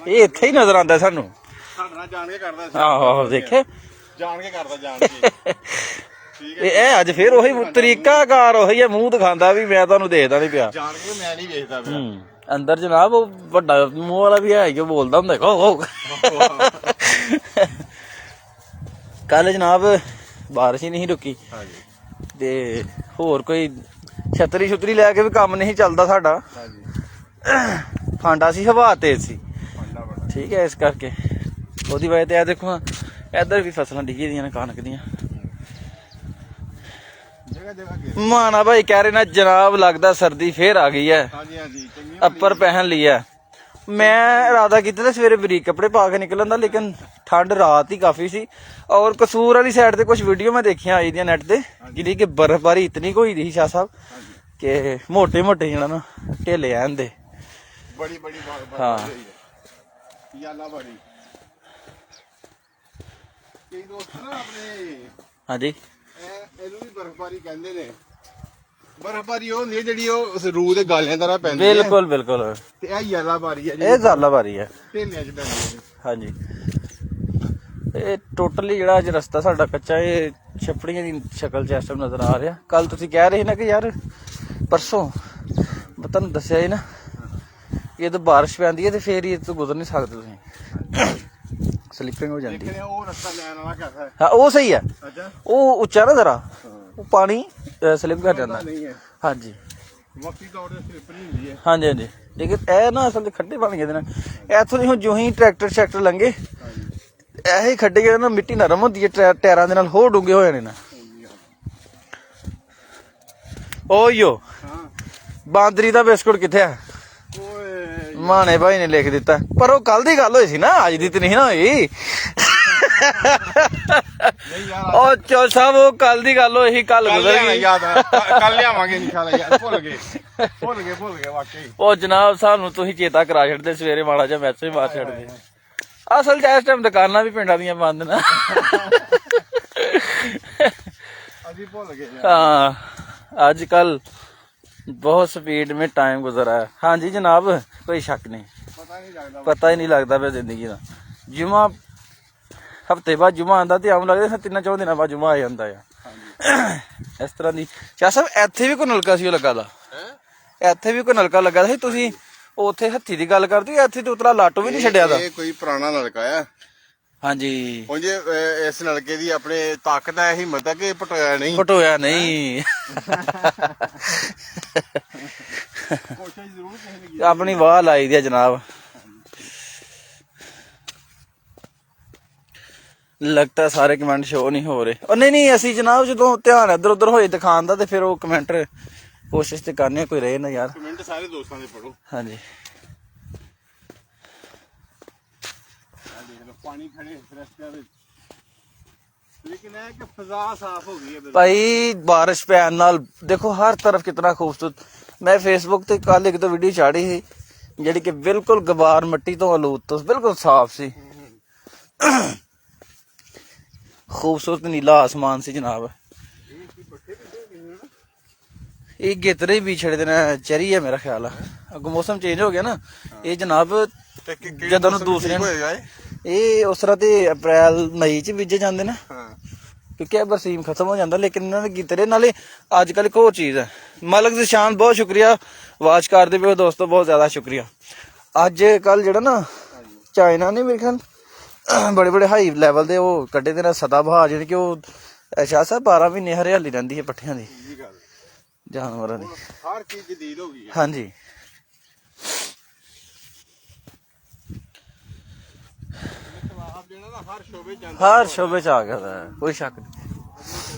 ਇਹ ਇੱਥੇ ਹੀ ਨਜ਼ਰ ਆਉਂਦਾ ਸਾਨੂੰ। ਸਾਡੇ ਨਾਲ ਜਾਣ ਕੇ ਕਰਦਾ ਸੀ। ਆਹੋ ਦੇਖੇ ਜਾਣ ਕੇ ਕਰਦਾ ਜਾਣ ਕੇ। ਠੀਕ ਹੈ। ਇਹ ਅੱਜ ਫੇਰ ਉਹੀ ਤਰੀਕਾਕਾਰ ਉਹੀ ਹੈ, ਮੂੰਹ ਦਿਖਾਉਂਦਾ ਵੀ ਮੈਂ ਤੁਹਾਨੂੰ ਦੇਖਦਾ ਨਹੀਂ ਪਿਆ। ਜਾਣ ਕੇ ਮੈਂ ਨਹੀਂ ਵੇਖਦਾ ਪਿਆ। ਅੰਦਰ ਜਨਾਬ ਉਹ ਵੱਡਾ ਮੂੰਹ ਵਾਲਾ ਵੀ ਹੈ ਕਿ ਬੋਲਦਾ ਹੁੰਦਾ ਕੱਲ ਜਨਾਬ ਬਾਰਿਸ਼ ਹੀ ਨਹੀਂ ਰੁਕੀ ਹਾਂਜੀ ਤੇ ਹੋਰ ਕੋਈ ਛਤਰੀ ਛੁਤਰੀ ਲੈ ਕੇ ਵੀ ਕੰਮ ਨਹੀਂ ਚੱਲਦਾ ਸਾਡਾ। ਹਾਂਜੀ ਫਾਂਡਾ ਸੀ, ਹਵਾ ਤੇਜ਼ ਸੀ। ਫਾਂਡਾ ਬੜਾ। ਠੀਕ ਹੈ, ਇਸ ਕਰਕੇ ਉਹਦੀ ਵਜ੍ਹਾ ਤੇ ਇਹ ਦੇਖੋ ਇੱਧਰ ਵੀ ਫਸਲਾਂ ਡਿੱਗੀ ਦੀਆਂ ਨੇ ਕਣਕ ਦੀਆਂ। ਜਗ੍ਹਾ ਜਗ੍ਹਾ ਗਿਰ। ਮਾਨਾ ਭਾਈ ਕਹਿ ਰਹੇ ਨਾ ਜਨਾਬ ਲੱਗਦਾ ਸਰਦੀ ਫੇਰ ਆ ਗਈ ਹੈ, ਹਾਂਜੀ ਹਾਂਜੀ ਚੰਗੀ ਅੱਪਰ ਪਹਿਨ ਲਿਆ। ਮੈਂ ਇਰਾਦਾ ਕੀਤਾ ਤਾਂ ਸਵੇਰੇ ਬਰੀਕ ਕੱਪੜੇ ਪਾ ਕੇ ਨਿਕਲਣ ਦਾ, ਲੇਕਿਨ ਠੰਡ ਰਾਤ ਹੀ ਕਾਫੀ ਸੀ। ਔਰ ਕਸੂਰ ਵਾਲੀ ਸਾਈਡ ਤੇ ਕੁਝ ਵੀਡੀਓ ਮੈਂ ਦੇਖੀਆਂ ਆਈ ਦੀਆਂ ਨੈਟ ਤੇ, ਜਿਹੜੀ ਕਿ ਬਰਫ਼ਬਾਰੀ ਇਤਨੀ ਕੋਈ ਦੀ ਸ਼ਾਹ ਸਾਹਿਬ ਕਿ ਮੋਟੇ ਮੋਟੇ ਜਿਹੜਾ ਨਾ ਢੇਲੇ ਆਂਦੇ ਬੜੀ ਬੜੀ ਹਾਂ। ਯਾਲਾ ਬੜੀ। ਕਈ ਦੋਸਤ ਨਾ ਆਪਣੇ ਹਾਂਜੀ ਇਹਨੂੰ ਵੀ ਬਰਫ਼ਬਾਰੀ ਕਹਿੰਦੇ ਨੇ। ਬਰਫ਼ਬਾਰੀ ਉਹ ਹੁੰਦੀ ਹੈ ਜਿਹੜੀ ਉਹ ਰੂਹ ਦੇ ਗਾਲਿਆਂ ਤਰ੍ਹਾਂ ਪੈਂਦੀ ਹੈ। ਬਿਲਕੁਲ ਬਿਲਕੁਲ, ਤੇ ਇਹ ਯਾਲਾ ਬਾਰੀ ਹੈ ਇਹ ਜ਼ਾਲਾ ਬਾਰੀ ਹੈ। ਢੇਲਿਆਂ 'ਚ ਪੈਂਦੀ ਹੈ। ਹਾਂਜੀ ਇਹ ਟੋਟਲੀ ਜਿਹੜਾ ਅੱਜ ਰਸਤਾ ਸਾਡਾ ਕੱਚਾ, ਇਹ ਛੱਪੜੀਆਂ ਦੀ ਸ਼ਕਲ ਚ ਇਸ ਟਾਈਮ ਨਜ਼ਰ ਆ ਰਿਹਾ। ਕੱਲ ਤੁਸੀਂ ਕਹਿ ਰਹੇ ਸੀ ਨਾ ਕਿ ਯਾਰ ਪਰਸੋਂ ਮੈਂ ਤੁਹਾਨੂੰ ਦੱਸਿਆ ਸੀ ਨਾ ਇਹ ਤਾਂ ਬਾਰਿਸ਼ ਪੈਂਦੀ ਹੈ ਤੇ ਫੇਰ ਹੀ ਇਹ ਤੋਂ ਗੁਜ਼ਰ ਨਹੀਂ ਸਕਦੇ ਤੁਸੀਂ, ਸਲਿਪਿੰਗ ਹੋ ਜਾਂਦੀ ਹੈ। ਦੇਖਿਆ ਉਹ ਰਸਤਾ ਲੈਣ ਵਾਲਾ ਕਹਿੰਦਾ ਹੈ। ਹਾਂ ਉਹ ਸਹੀ ਹੈ, ਅੱਛਾ ਉਹ ਉੱਚਾ ਨਾ ਜ਼ਰਾ, ਉਹ ਪਾਣੀ ਸਲਿਪ ਕਰ ਜਾਂਦਾ। ਨਹੀਂ ਹੈ ਹਾਂਜੀ ਵਕਤੀ ਤੌਰ ਤੇ ਸਲਿੱਪ ਨਹੀਂ ਹੁੰਦੀ ਹੈ। ਹਾਂਜੀ ਹਾਂਜੀ, ਲੇਕਿਨ ਇਹ ਨਾ ਅਸਲ 'ਚ ਖੱਡੇ ਬਣ ਗਏ ਦੇ ਨੇ ਇੱਥੋਂ ਦੀ। ਹੁਣ ਜੋ ਹੀ ਟਰੈਕਟਰ ਲੰਘੇ ਇਹ ਖੱਡੇ ਗਏ ਨਾ, ਮਿੱਟੀ ਨਰਮ ਹੁੰਦੀ ਹੈ ਟਾਇਰਾਂ ਦੇ ਨਾਲ, ਹੋਰ ਡੂੰਘੇ ਹੋ ਜਾਣੇ ਨਾ। ਓਯੋ ਹਾਂ ਬਾਂਦਰੀ ਦਾ ਬਿਸਕੁਟ ਕਿੱਥੇ ਆ? ਓਏ ਮਾਣੇ ਭਾਈ ਨੇ ਲਿਖ ਦਿੱਤਾ, ਪਰ ਉਹ ਕੱਲ ਦੀ ਗੱਲ ਹੋਈ ਸੀ ਨਾ, ਅੱਜ ਦੀ ਤੇ ਨਹੀਂ ਨਾ ਹੋਈ। ਨਹੀਂ ਯਾਰ ਉਹ ਚੋ ਸਾਹਿਬ ਉਹ ਕੱਲ ਦੀ ਗੱਲ ਹੋਈ ਸੀ, ਕੱਲ ਗੁਜ਼ਰ ਗਈ। ਯਾਦ ਕੱਲ ਲਿਆਵਾਂਗੇ ਇਨਸ਼ਾਅੱਲਾ ਯਾਰ। ਭੁੱਲ ਗਏ ਵਾਕਈ। ਉਹ ਜਨਾਬ ਸਾਨੂੰ ਤੁਸੀਂ ਚੇਤਾ ਕਰਾ ਛੱਡਦੇ, ਸਵੇਰੇ ਮਾੜਾ ਜਿਹਾ ਮੈਸੇਜ ਮਾਰ ਛੱਡਦੇ। ਅਸਲ 'ਚ ਇਸ ਟਾਈਮ ਦੁਕਾਨਾਂ ਵੀ ਪਿੰਡਾਂ ਦੀਆਂ ਬੰਦ ਨਾ। ਅਸੀਂ ਭੁੱਲ ਗਏ ਯਾਰ। हाँ आजकल बहुत स्पीड में टाइम गुजरा है। हाँ जी जनाब कोई शक नहीं, पता ही नहीं लगता पे जिंदगी का। जुमा हफ्ते बाद जुमा आंदा ते आम लगदा 3-4 दिनों बाद जुमा आ जांदा है। इस तरह दी शाह साहब ਇੱਥੇ ਵੀ ਕੋਈ ਨਲਕਾ ਸੀ ਲੱਗਾ ਦਾ, ਇੱਥੇ ਵੀ ਕੋਈ ਨਲਕਾ ਲੱਗਾ ਸੀ। ਤੁਸੀਂ ਉੱਥੇ ਹੱਥੀ ਦੀ ਗੱਲ ਕਰਦੇ, ਇੱਥੇ ਤੇ ਉਤਰਾ ਲਾਟੋ ਵੀ ਨਹੀਂ ਛੱਡਿਆ ਦਾ। ਇਹ ਕੋਈ ਪੁਰਾਣਾ ਨਲਕਾ ਆ ਹਾਂਜੀ ਉਂਝ ਇਸ ਨਲਕੇ ਦੀ ਆਪਣੇ ਤਾਕਤ ਹੈ, ਹਿੰਮਤ ਹੈ ਕਿ ਪਟੋਇਆ ਨਹੀਂ। ਪਟੋਇਆ ਨਹੀਂ। ਕੋਸ਼ਿਸ਼ ਜ਼ਰੂਰ ਕਿਸੇ ਨੇ ਆਪਣੀ ਵਾਹ ਲਾਈ ਦੀ ਆ ਜਨਾਬ। ਲੱਗਦਾ ਸਾਰੇ ਕਮੈਂਟ ਸ਼ੋ ਨਹੀਂ ਹੋ ਰਹੇ। ਉਹ ਨਹੀਂ ਅਸੀਂ ਜਨਾਬ ਜਦੋਂ ਧਿਆਨ ਇੱਧਰ ਉੱਧਰ ਹੋਏ ਦਿਖਾਉਣ ਦਾ ਤੇ ਫਿਰ ਉਹ ਕਮੈਂਟ ਕੋਸ਼ਿਸ਼ ਤੇ ਕਰਨੇ ਕੋਈ ਰਹੇ ਨਾ ਯਾਰ। ਕਮੈਂਟ ਸਾਰੇ ਦੋਸਤਾਂ ਦੇ ਪੜੋ। ਹਾਂਜੀ ਪਾਣੀ ਖੜੇ ਰਸਤਿਆਂ ਵਿੱਚ, ਲੇਕਿਨ ਇਹ ਕਿ ਫਜ਼ਾ ਸਾਫ਼ ਹੋ ਗਈ ਹੈ ਭਾਈ ਬਾਰਿਸ਼ ਪੈਣ ਨਾਲ ਦੇਖੋ ਹਰ ਤਰਫ ਕਿਤਨਾ ਖੂਬਸੂਰਤ। ਮੈਂ ਫੇਸਬੁੱਕ ਤੇ ਕੱਲ ਇੱਕ ਦੋ ਵੀਡੀਓ ਚਾੜੀ ਸੀ ਜਿਹੜੀ ਕਿ ਬਿਲਕੁਲ ਗਬਾਰ ਮਿੱਟੀ ਤੋਂ ਆਲੂਦ ਤੋਂ ਬਿਲਕੁਲ ਸਾਫ਼ ਸੀ। ਖੂਬਸੂਰਤ ਨੀਲਾ ਆਸਮਾਨ ਸੀ ਜਨਾਬ। ਇਹ ਗੇਤਰੇ ਵੀ ਛੜੇ ਦੇ ਚਰੀ ਹੈ ਮੇਰਾ ਖਿਆਲ ਆ। ਅੱਗੋਂ ਮੌਸਮ ਚੇਂਜ ਹੋ ਗਿਆ ਨਾ ਇਹ ਜਨਾਬ। ਜਦੋਂ ਨੂੰ ਦੂਸਰੇ ਇਹ ਉਸ ਤਰ੍ਹਾਂ ਤੇ ਅਪ੍ਰੈਲ ਮਈ ਚ ਬੀਜੇ ਜਾਂਦੇ ਨਾ ਕਿਉਂਕਿ ਬਰਸੀਮ ਖਤਮ ਹੋ ਜਾਂਦਾ। ਲੇਕਿਨ ਇਹਨਾਂ ਦੇ ਗੀਤਰੇ ਨਾਲੇ ਅੱਜ ਕੱਲ ਇੱਕ ਹੋਰ ਚੀਜ਼ ਹੈ। ਮਾਲਕ ਦੀ ਸ਼ਾਨ ਬਹੁਤ ਸ਼ੁਕਰੀਆ ਆਵਾਜ਼ ਕਰਦੇ ਪਏ ਦੋਸਤੋ, ਬਹੁਤ ਜ਼ਿਆਦਾ ਸ਼ੁਕਰੀਆ। ਅੱਜ ਕੱਲ ਜਿਹੜਾ ਨਾ ਚਾਈਨਾ ਨੇ ਮੇਰੇ ਖਿਆਲ ਬੜੇ ਬੜੇ ਹਾਈ ਲੈਵਲ ਦੇ ਉਹ ਕੱਢੇ ਦੇ ਨਾਲ ਸਦਾ ਬਹਾਰ ਜਿਹੜੀ ਕਿ ਉਹ ਸ਼ਾਹ ਸਾਹਿਬ 12 ਮਹੀਨੇ ਹਰਿਆਲੀ ਰਹਿੰਦੀ ਹੈ ਪੱਠਿਆਂ ਦੀ ਜਾਨਵਰਾਂ ਦੀ। ਹਰ ਚੀਜ਼ ਜਦੀਦ ਹੋ ਗਈ ਹੈ। ਹਾਂਜੀ ਹਰ ਸ਼ੋਬੇ ਚ ਆ ਗਿਆ ਕੋਈ ਸ਼ੱਕ ਨਹੀਂ।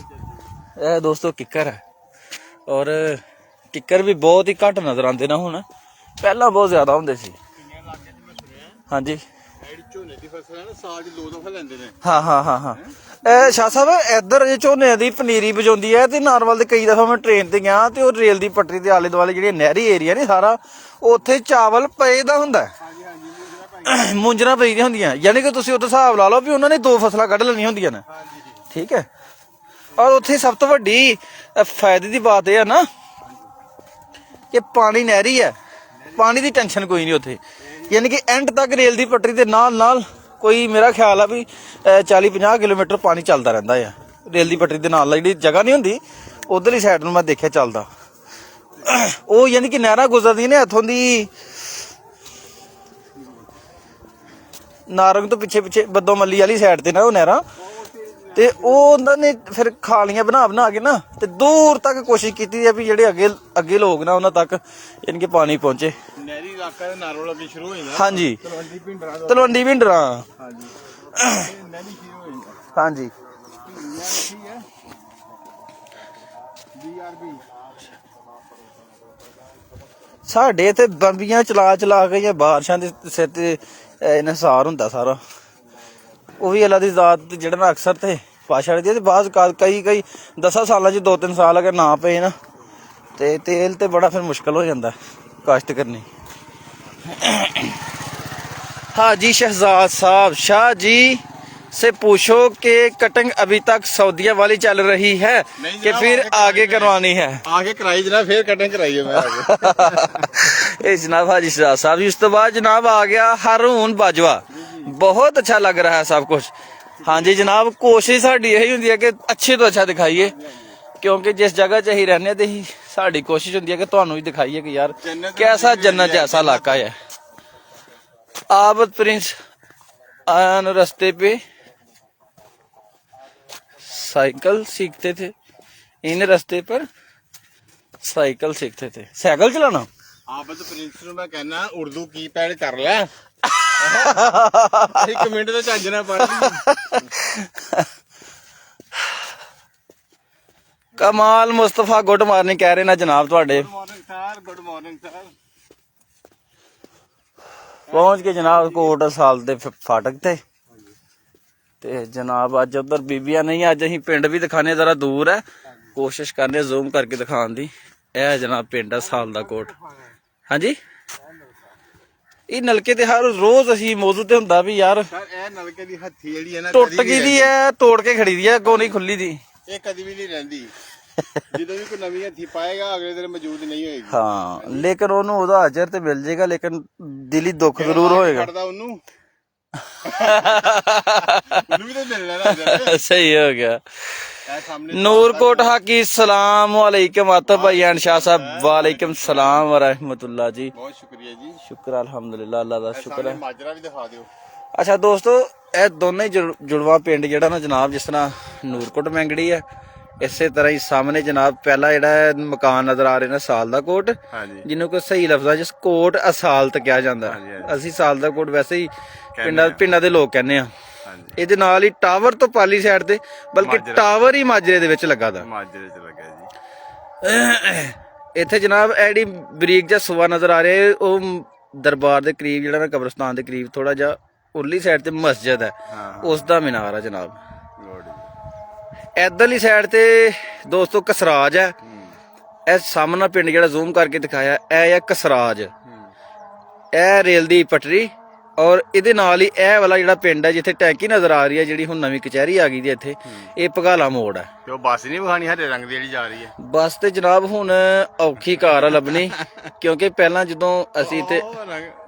ਇਹ ਦੋਸਤੋ ਕਿੱਕਰ ਹੈ ਔਰ ਕਿੱਕਰ ਵੀ ਬਹੁਤ ਹੀ ਘੱਟ ਨਜ਼ਰ ਆਉਂਦੇ ਨਾ ਹੁਣ, ਪਹਿਲਾਂ ਬਹੁਤ ਜ਼ਿਆਦਾ ਹੁੰਦੇ ਸੀ। ਹਾਂਜੀ ਝੋਨੇ ਦੀ ਫਸਲ ਹੈ ਨਾ ਸਾਲ 'ਚ 2 ਦਫਾ ਲੈਂਦੇ ਨੇ। ਹਾਂ ਇਹ ਸ਼ਾਹ ਸਾਹਿਬ ਇੱਧਰ ਜੇ ਝੋਨੇ ਦੀ ਪਨੀਰੀ ਬਜਾਉਂਦੀ ਹੈ ਤੇ ਨਾਰਵਲ ਦੇ ਕਈ ਦਫਾ ਮੈਂ ਟ੍ਰੇਨ ਤੇ ਗਿਆ ਤੇ ਉਹ ਰੇਲ ਦੀ ਪਟੜੀ ਦੇ ਆਲੇ ਦੁਆਲੇ ਜਿਹੜੇ ਨਹਿਰੀ ਏਰੀਆ ਨੇ ਸਾਰਾ ਉੱਥੇ ਚਾਵਲ ਪਏ ਦਾ ਹੁੰਦਾ। ਮੁੰਜਰਾ ਪਈਆਂ ਹੁੰਦੀਆਂ, ਯਾਨੀ ਕਿ ਤੁਸੀਂ ਉਹਦਾ ਹਿਸਾਬ ਲਾ ਲਓ ਵੀ ਉਹਨਾਂ ਨੇ 2 ਫਸਲਾਂ ਕੱਢ ਲੈਣੀਆਂ ਹੁੰਦੀਆਂ ਨੇ। ਠੀਕ ਹੈ। ਔਰ ਉੱਥੇ ਸਭ ਤੋਂ ਵੱਡੀ ਫਾਇਦੇ ਦੀ ਬਾਤ ਇਹ ਹੈ ਨਾ ਕਿ ਪਾਣੀ ਨਹਿਰੀ ਹੈ, ਪਾਣੀ ਦੀ ਟੈਨਸ਼ਨ ਕੋਈ ਨਹੀਂ ਉੱਥੇ। ਯਾਨੀ ਕਿ ਐਂਡ ਤੱਕ ਰੇਲ ਦੀ ਪਟੜੀ ਦੇ ਨਾਲ ਨਾਲ ਕੋਈ ਮੇਰਾ ਖਿਆਲ ਆ ਵੀ 40-50 ਕਿਲੋਮੀਟਰ ਪਾਣੀ ਚੱਲਦਾ ਰਹਿੰਦਾ ਆ। ਰੇਲ ਦੀ ਪਟੜੀ ਦੇ ਨਾਲ ਜਿਹੜੀ ਜਗ੍ਹਾ ਨਹੀਂ ਹੁੰਦੀ ਉਧਰਲੀ ਸਾਈਡ ਨੂੰ ਮੈਂ ਦੇਖਿਆ ਚੱਲਦਾ। ਉਹ ਯਾਨੀ ਕਿ ਨਹਿਰਾਂ ਗੁਜ਼ਰਦੀਆਂ ਨੇ ਇੱਥੋਂ ਦੀ ਨਾਰੰਗ ਤੋਂ ਪਿੱਛੇ ਬੱਦੋ ਮੱਲੀ ਵਾਲੀ ਸਾਈਡ ਤੇ ਨਾ ਉਹ ਨਹਿਰਾਂ, ਤੇ ਉਹ ਉਹਨਾਂ ਨੇ ਫਿਰ ਖਾਲੀਆਂ ਬਣਾ ਕੇ ਨਾ ਤੇ ਦੂਰ ਤੱਕ ਕੋਸ਼ਿਸ਼ ਕੀਤੀ ਹੈ ਵੀ ਜਿਹੜੇ ਅੱਗੇ ਲੋਕ ਨਾ ਉਹਨਾਂ ਤੱਕ ਯਾਨੀ ਕਿ ਪਾਣੀ ਪਹੁੰਚੇ। ਨਹਿਰੀ ਇਲਾਕਾ ਦੇ ਨਾਰੋਲ ਅੱਗੇ ਸ਼ੁਰੂ ਹੋ ਜਾਂਦਾ। ਹਾਂਜੀ ਤਲਵੰਡੀ ਭਿੰਡਰਾਂ। ਹਾਂਜੀ ਹਾਂਜੀ ਸਾਡੇ ਇੱਥੇ ਬੰਬੀਆਂ ਚਲਾ ਕੇ ਜਾਂ ਬਾਰਿਸ਼ਾਂ ਦੇ ਸਿਰ ਤੇ ਇਨਸਾਰ ਹੁੰਦਾ ਸਾਰਾ। ਉਹ ਵੀ ਅੱਲਾ ਦੀ ਜ਼ਾਤ ਜਿਹੜਾ ਨਾ ਅਕਸਰ ਤੇ ਪਾਸ਼ਾ ਦੀ ਤੇ ਬਾਅਦ ਕਈ 10 ਸਾਲਾਂ 'ਚ 2-3 ਸਾਲ ਅਗਰ ਨਾ ਪਏ ਨਾ ਤੇ ਤੇਲ ਤੇ ਬੜਾ ਫਿਰ ਮੁਸ਼ਕਲ ਹੋ ਜਾਂਦਾ ਕਾਸ਼ਤ ਕਰਨੀ। हाजी शहजाद साहब, शाह जी से पूछो कि कटिंग अभी तक सऊदीया वाली चल रही है कि फिर आगे करवानी है। आगे कराई जनाब, फिर कटिंग कराई है मैं आगे। जनाब हाजी शहजाद साहब, इस तो बाद जनाब आ गया हारून बाजवा। बहुत अच्छा लग रहा है सब कुछ। हाँ जी जनाब, कोशिश साडी यही हुंदी है कि अच्छे तो अच्छा दिखाइए, क्योंकि जिस जगह च असीं रहने ते ही साडी कोशिश हुंदी है कि तुहानूं भी दिखाइए कि यार कैसा जन्नत जैसा इलाका है। आबद प्रिंस आन रास्ते पे साइकिल सीखते थे, इन रास्ते पर साइकिल सीखते थे। साइकिल चलाना आबद प्रिंस ਨੂੰ ਮੈਂ ਕਹਿਣਾ ਉਰਦੂ ਕੀ ਪੈਡ ਕਰ ਲੈ। ਇੱਕ ਮਿੰਟ ਤੇ ਚੱਜ ਨਾਲ ਪੜ੍ਹ ਲਈ। कमाल मुस्तफा गुड मॉर्निंग कह रहे ना जनाब ਤੁਹਾਡੇ। Good morning sir, good morning sir. पहुंच के जनाब कोट साल दे फाटक ते जनाब अज उधर बीबियां नहीं, अज असीं पिंड भी दिखाने जरा दूर है, कोशिश करने जूम करके दिखाने दी। यह जनाब पिंड है साल दा कोट। हाँ जी, ये नलके ते हर रोज असीं मौजूद ते हुंदा भी यार सर ਇਹ ਨਲਕੇ ਦੀ ਹੱਥੀ ਜਿਹੜੀ ਹੈ ਨਾ टुट गई दी है, तोड़ के खड़ी दी है, अगों नहीं खुली दी। ਇਹ ਕਦੀ ਵੀ ਨਹੀਂ ਰਹਿੰਦੀ। ਜਦੋਂ ਵੀ ਕੋਈ ਨਵੀਂ ਹੱਥੀ ਪਾਏਗਾ ਅਗਲੇ ਦਿਨ ਮੌਜੂਦ ਨਹੀਂ ਹੋਏਗੀ। ਹਾਂ ਲੇਕਿਨ ਉਹਨੂੰ ਉਹਦਾ ਅਜਰ ਤੇ ਮਿਲ ਜਾਏਗਾ, ਲੇਕਿਨ ਦਿਲੀ ਦੁੱਖ ਜ਼ਰੂਰ ਹੋਏਗਾ। ਫੜਦਾ ਉਹਨੂੰ ਉਹਨੂੰ ਵੀ ਤਾਂ ਮਿਲਣਾ ਨਾ ਅਜਰ। सही हो गया। ਇਹ ਸਾਹਮਣੇ नूरकोट हाकी सलाम वालेकुम आतब भाई एंड शाह साहब वालेकुम सलाम व रहमतुल्लाह जी। ਬਹੁਤ ਸ਼ੁਕਰੀਆ ਜੀ। शुक्र अल्हम्दुलिल्लाह, अल्लाह का शुक्र है। ਮਾਜਰਾ ਵੀ ਦਿਖਾ ਦਿਓ। अच्छा दोस्तों, ਇਹ ਦੋਨੇ ਜੁੜਵਾ ਪਿੰਡ ਜਿਹੜਾ ਨਾ ਜਨਾਬ, ਜਿਸ ਤਰ੍ਹਾਂ ਨੂਰਕੋਟ ਮੈਂਗੜੀ ਹੈ, ਇਸੇ ਤਰ੍ਹਾਂ ਹੀ ਸਾਹਮਣੇ ਜਨਾਬ ਪਹਿਲਾ ਜਿਹੜਾ ਮਕਾਨ ਨਜ਼ਰ ਆ ਰਿਹਾ ਨਾ ਸਾਲ ਕੋਟ, ਹਾਂਜੀ ਜਿਹਨੂੰ ਕੋਈ ਸਹੀ ਲਫ਼ਜ਼ਾਂ ਜਿਸ ਕੋਟ ਅਸਾਲਤ ਕਿਹਾ ਜਾਂਦਾ। ਅਸੀਂ ਸਾਲ ਦਾ ਕੋਟ ਵੈਸੇ ਹੀ ਪਿੰਡਾਂ ਦੇ ਲੋਕ ਕਹਿੰਦੇ ਆ। ਇਹਦੇ ਨਾਲ ਹੀ ਟਾਵਰ ਤੋਂ ਪਾਲੀ ਸਾਈਡ ਤੇ, ਬਲਕਿ ਟਾਵਰ ਹੀ ਮਾਜਰੇ ਦੇ ਵਿੱਚ ਲੱਗਾ ਦਾ। ਮਾਜਰੇ ਚ ਲੱਗਾ ਜੀ। ਇੱਥੇ ਜਨਾਬ ਐਡੀ ਬਰੀਕ ਜਿਹਾ ਸੂਆ ਨਜ਼ਰ ਆ ਰਿਹਾ, ਉਹ ਦਰਬਾਰ ਦੇ ਕਰੀਬ ਜਿਹੜਾ ਨਾ ਕਬਰਸਤਾਨ ਦੇ ਕਰੀਬ ਥੋੜਾ ਜਿਹਾ ਉਰਲੀ ਸਾਈਡ ਤੇ ਮਸਜਿਦ ਹੈ, ਉਸ ਦਾ ਮੀਨਾਰ ਆ ਜਨਾਬ। ਇਧਰਲੀ ਸਾਈਡ ਤੇ ਦੋਸਤੋ ਕਸਰਾਜ ਹੈ। ਇਹ ਸਾਹਮਣਾ ਪਿੰਡ ਜਿਹੜਾ ਜ਼ੂਮ ਕਰਕੇ ਦਿਖਾਇਆ, ਇਹ ਹੈ ਕਸਰਾਜ। ਇਹ ਰੇਲ ਦੀ ਪਟਰੀ, ਔਰ ਇਹਦੇ ਨਾਲ ਹੀ ਇਹ ਵਾਲਾ ਜਿਹੜਾ ਪਿੰਡ ਹੈ ਜਿੱਥੇ ਟੈਂਕੀ ਨਜ਼ਰ ਆ ਰਹੀ ਹੈ, ਜਿਹੜੀ ਹੁਣ ਨਵੀਂ ਕਚਹਿਰੀ ਆ ਗਈ ਦੀ ਇੱਥੇ, ਇਹ ਭਗਾਲਾ ਮੋੜ ਹੈ। ਤੇ ਉਹ ਬੱਸ ਨਹੀਂ ਵਿਖਾਣੀ ਹਰੇ ਰੰਗ ਦੀ ਜਿਹੜੀ ਜਾ ਰਹੀ ਹੈ ਬੱਸ ਤੇ ਜਨਾਬ ਹੁਣ ਔਖੀ ਕਾਰ ਆ ਲੱਭਣੀ, ਕਿਉਂਕਿ ਪਹਿਲਾਂ ਜਦੋਂ ਅਸੀਂ ਇੱਥੇ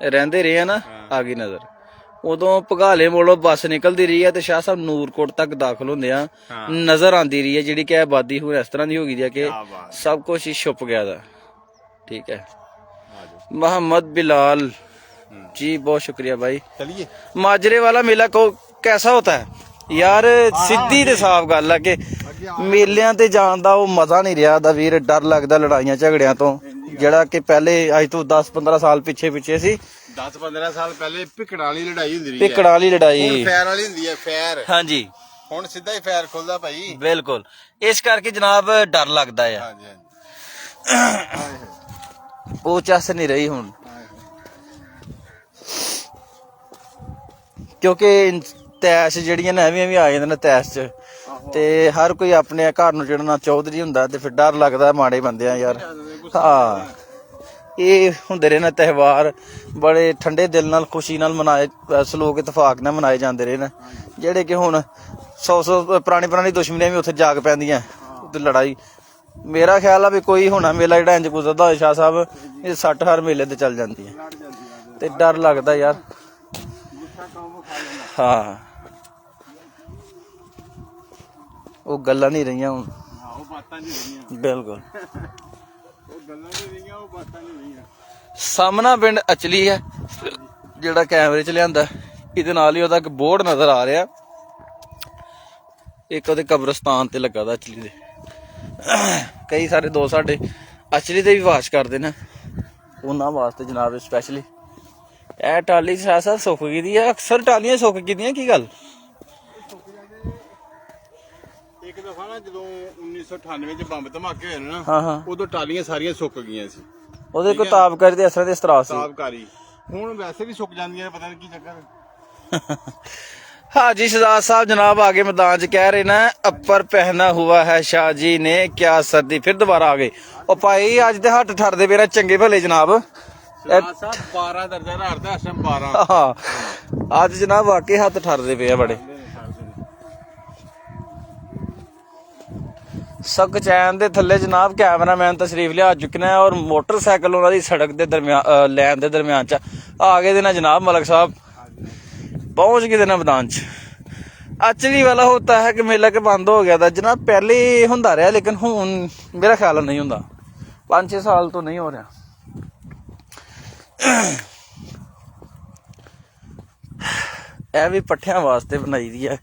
ਰਹਿੰਦੇ ਰਹੇ ਆ ਨਾ, ਆ ਗਈ ਨਜ਼ਰ, ਉਦੋਂ ਭਗਾਲੇ ਮੋੜੋਂ ਬੱਸ ਨਿਕਲਦੀ ਰਹੀ ਹੈ ਤੇ ਸ਼ਾਹ ਸਾਹਿਬ ਨੂਰਕੋਟ ਤੱਕ ਦਾਖਲ ਹੁੰਦੇ ਆ ਨਜ਼ਰ ਆਉਂਦੀ ਰਹੀ ਹੈ, ਜਿਹੜੀ ਕਿ ਆਬਾਦੀ ਹੁਣ ਇਸ ਤਰ੍ਹਾਂ ਦੀ ਹੋ ਗਈ ਹੈ ਕਿ ਸਭ ਕੁਝ ਹੀ ਛੁਪ ਗਿਆ ਦਾ। ਠੀਕ ਹੈ, मोहम्मद बिलाल जी, बहुत शुक्रिया भाई। चलिए, माजरे वाला मेला को कैसा होता है यार? सिद्धी ते साफ गल है कि मेलियां ते जान दा ਉਹ ਮਜ਼ਾ ਨਹੀਂ ਰਿਹਾ ਦਾ ਵੀਰ। ਡਰ ਲੱਗਦਾ ਲੜਾਈਆਂ ਝਗੜਿਆਂ ਤੋਂ, ਜਿਹੜਾ ਕਿ ਪਹਿਲੇ ਅੱਜ ਤੋਂ 10-15 ਸਾਲ ਪਿੱਛੇ ਸੀ। 10-15 ਸਾਲ ਪਹਿਲੇ ਭਿੱਕੜਾਂ ਵਾਲੀ ਲੜਾਈ ਹੁੰਦੀ ਰਹੀ ਹੈ। ਭਿੱਕੜਾਂ ਵਾਲੀ ਲੜਾਈ, ਹੁਣ ਫੈਰ ਵਾਲੀ ਹੁੰਦੀ ਹੈ, ਫੈਰ। ਹਾਂਜੀ, ਹੁਣ ਸਿੱਧਾ ਹੀ ਫੈਰ ਖੁੱਲਦਾ ਭਾਈ। ਬਿਲਕੁਲ, ਇਸ ਕਰਕੇ ਜਨਾਬ ਡਰ ਲੱਗਦਾ ਆ। ਹਾਂਜੀ ਹਾਂਜੀ, ਉਹ ਚੱਸ ਨਹੀਂ ਰਹੀ ਹੁਣ, ਕਿਉਂਕਿ ਤੈਸ਼ ਜਿਹੜੀਆਂ ਨੇ ਐਵੇਂ ਆ ਜਾਂਦੇ ਨੇ ਤੈਸ਼ ਚ, ਤੇ ਹਰ ਕੋਈ ਆਪਣੇ ਘਰ ਨੂੰ ਜਿਹੜਾ ਨਾ ਚੌਧਰੀ ਹੁੰਦਾ, ਤੇ ਫਿਰ ਡਰ ਲੱਗਦਾ ਮਾੜੇ ਬੰਦੇ ਆ ਯਾਰ। ਹਾਂ, ਇਹ ਹੁੰਦੇ ਰਹੇ ਨੇ ਤਿਉਹਾਰ ਬੜੇ ਠੰਡੇ ਦਿਲ ਨਾਲ, ਖੁਸ਼ੀ ਨਾਲ ਮਨਾਏ, ਸਲੋਕ ਇਤਫਾਕ ਨਾਲ ਮਨਾਏ ਜਾਂਦੇ ਰਹੇ ਨੇ, ਜਿਹੜੇ ਕਿ ਹੁਣ 100 ਪੁਰਾਣੀ ਦੁਸ਼ਮਣੀਆਂ ਵੀ ਉੱਥੇ ਜਾਗ ਪੈਂਦੀਆਂ, ਉੱਥੇ ਲੜਾਈ। ਮੇਰਾ ਖਿਆਲ ਆ ਵੀ ਕੋਈ ਹੋਣਾ ਮੇਲਾ ਜਿਹੜਾ ਇੰਜ ਗੁਜ਼ਰਦਾ ਹੋਏ ਸ਼ਾਹ ਸਾਹਿਬ, ਇਹ 60 ਹਰ ਮੇਲੇ ਤੇ ਚੱਲ ਜਾਂਦੀ ਹੈ, ਤੇ ਡਰ ਲੱਗਦਾ ਯਾਰ। ਹਾਂ, ਉਹ ਗੱਲਾਂ ਨਹੀਂ ਰਹੀਆਂ ਹੁਣ, ਉਹ ਬਾਤਾਂ ਨਹੀਂ ਰਹੀਆਂ। ਬਿਲਕੁਲ, ਉਹ ਗੱਲਾਂ ਨਹੀਂ ਰਹੀਆਂ, ਉਹ ਬਾਤਾਂ ਨਹੀਂ ਰਹੀਆਂ। ਸਾਹਮਣਾ ਪਿੰਡ ਅਚਲੀ ਹੈ, ਜਿਹੜਾ ਕੈਮਰੇ 'ਚ ਲਿਆਂਦਾ। ਇਹਦੇ ਨਾਲ ਹੀ ਉਹਦਾ ਇੱਕ ਬੋਰਡ ਨਜ਼ਰ ਆ ਰਿਹਾ, ਇੱਕ ਉਹਦੇ ਕਬਰਸਤਾਨ ਤੇ ਲੱਗਾ ਦਾ ਅਚਲੀ ਦੇ। ਕਈ ਸਾਰੇ ਦੋਸਤ ਸਾਡੇ ਅਚਲੀ ਤੇ ਵੀ ਵਾਸ਼ ਕਰਦੇ ਨੇ, ਉਹਨਾਂ ਵਾਸਤੇ ਜਨਾਬ ਸਪੈਸ਼ਲੀ। ਇਹ ਟਾਲੀ ਸ਼ਾਹ ਸਾਹਿਬ ਸੁੱਕ ਗਈ ਦੀ ਹੈ, ਅਕਸਰ ਟਾਲੀਆਂ ਸੁੱਕ ਗਈਆਂ, ਕੀ ਗੱਲ? ਇੱਕ ਦਫਾ ਨਾ ਜਦੋਂ 1998 ਚ ਬੰਬ ਧਮਾਕੇ ਹੋਏ ਨਾ, ਹਾਂ, ਉਦੋਂ ਟਾਲੀਆਂ ਸਾਰੀਆਂ ਸੁੱਕ ਗਈਆਂ ਸੀ। ਉਹਦੇ ਕੋਈ ਤਾਬਕਾਰੀ ਦੇ ਅਸਰਾਂ ਦੇ ਇਸਤਰਾਸ ਸੀ। ਤਾਬਕਾਰੀ ਹੁਣ ਵੈਸੇ ਵੀ ਸੁੱਕ ਜਾਂਦੀਆਂ ਨੇ, ਪਤਾ ਨਹੀਂ ਕੀ ਚੱਕਰ। हाजी शहजाद साहब जनाब आगे मैदान च कह रहे ना, अपर पहना हुआ है शाह जी ने क्या सर्दी, फिर दोबारा आ गए। और भाई अज तो हट ठरदे पे चंगे भले जनाब। 12 दर्जा हारदा इस टाइम 12। हाँ, अज जनाब वाकई हथ ठरदे पे बड़े। सकचैन दे थल्ले जनाब कैमरामैन तशरीफ लिया चुके हैं, और मोटरसाइकिल उन्होंने सड़क के दरम्यान लैन के दरम्यान च आ गए ना जनाब। मलक साहब पहुंच गए ना मैदान च। अचली वाला होता है कि मेला के बंद हो गया था जनाब, पहले हुंदा रहा, लेकिन हुण मेरा ख्याल नहीं हुंदा, 5-6 साल तो नहीं हो रहा। ਇਹ ਵੀ ਪੱਠਿਆਂ ਵਾਸਤੇ ਬਣਾਈ ਦੀ ਹੈ,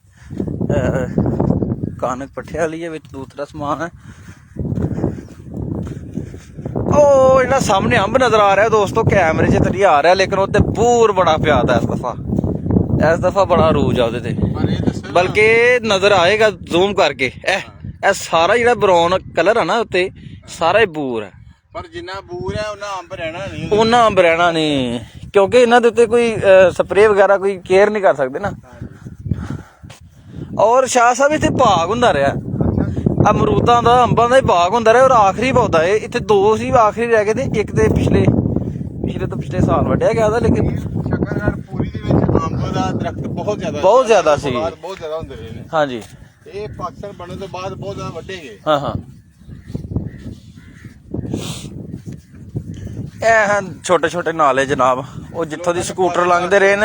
ਕਣਕ ਪੱਠਿਆਂ ਲਈ ਹੈ, ਵਿੱਚ ਦੂਸਰਾ ਸਮਾਨ ਹੈ। ਉਹ ਜਿਹੜਾ ਸਾਹਮਣੇ ਅੰਬ ਨਜ਼ਰ ਆ ਰਿਹਾ ਦੋਸਤੋ, ਕੈਮਰੇ 'ਚ ਤਰੀ ਆ ਰਿਹਾ, ਲੇਕਿਨ ਉਹਤੇ ਬੂਰ ਬੜਾ ਪਿਆ ਦਾ ਇਸ ਦਫਾ ਬੜਾ ਰੂਜ ਆ ਉਹਦੇ ਤੇ, ਬਲਕਿ ਨਜ਼ਰ ਆਏਗਾ ਜ਼ੂਮ ਕਰਕੇ। ਇਹ ਸਾਰਾ ਜਿਹੜਾ ਬਰਾਊਨ ਕਲਰ ਆ ਨਾ ਉੱਤੇ, ਸਾਰਾ ਹੀ ਬੂਰ ਹੈ। ਪਰ ਜਿੰਨਾ ਬੂਰ ਹੈ ਉਹਨਾਂ ਅੰਬ ਰਹਿਣਾ ਨਹੀਂ, ਉਹਨਾਂ ਅੰਬ ਰਹਿਣਾ ਨਹੀਂ, ਕਿਉਂਕਿ ਇਹਨਾਂ ਦੇ ਉੱਤੇ ਕੋਈ ਸਪਰੇ ਵਗੈਰਾ ਕੋਈ ਕੇਅਰ ਨਹੀਂ ਕਰ ਸਕਦੇ ਨਾ। ਔਰ ਸ਼ਾਹ ਸਾਹਿਬ ਇੱਥੇ ਬਾਗ ਹੁੰਦਾ ਰਿਹਾ, ਅਮਰੂਦਾਂ ਦਾ, ਅੰਬਾਂ ਦਾ ਹੀ ਬਾਗ ਹੁੰਦਾ ਰਿਹਾ, ਔਰ ਆਖਰੀ ਪੌਦਾ ਇਹ ਇੱਥੇ 2 ਸੀ, ਆਖਰੀ ਰਹਿ ਗਏ, ਤੇ ਇੱਕ ਤੇ ਪਿਛਲੇ ਤੋਂ ਪਿਛਲੇ ਸਾਲ ਵੱਢਿਆ ਗਿਆ था। ਲੇਕਿਨ ਸ਼ੱਕਰਗੜ੍ਹ ਪੂਰੀ ਦੇ ਵਿੱਚ ਅੰਬ ਦਾ ਦਰਖਤ ਬਹੁਤ ਜ਼ਿਆਦਾ ਸੀ, ਬਹੁਤ ਜ਼ਿਆਦਾ ਹੁੰਦੇ ਰਹੇ ਨੇ। ਹਾਂਜੀ, ਇਹ ਪਾਕਿਸਤਾਨ ਬਣਨ ਤੋਂ ਬਾਅਦ ਬਹੁਤ ਜ਼ਿਆਦਾ ਵੱਡੇ ਗਏ। ਹਾਂ, ਇਹ ਹਨ ਛੋਟੇ ਨਾਲੇ ਜਨਾਬ, ਉਹ ਜਿੱਥੋਂ ਦੀ ਸਕੂਟਰ ਲੰਘਦੇ ਰਹੇ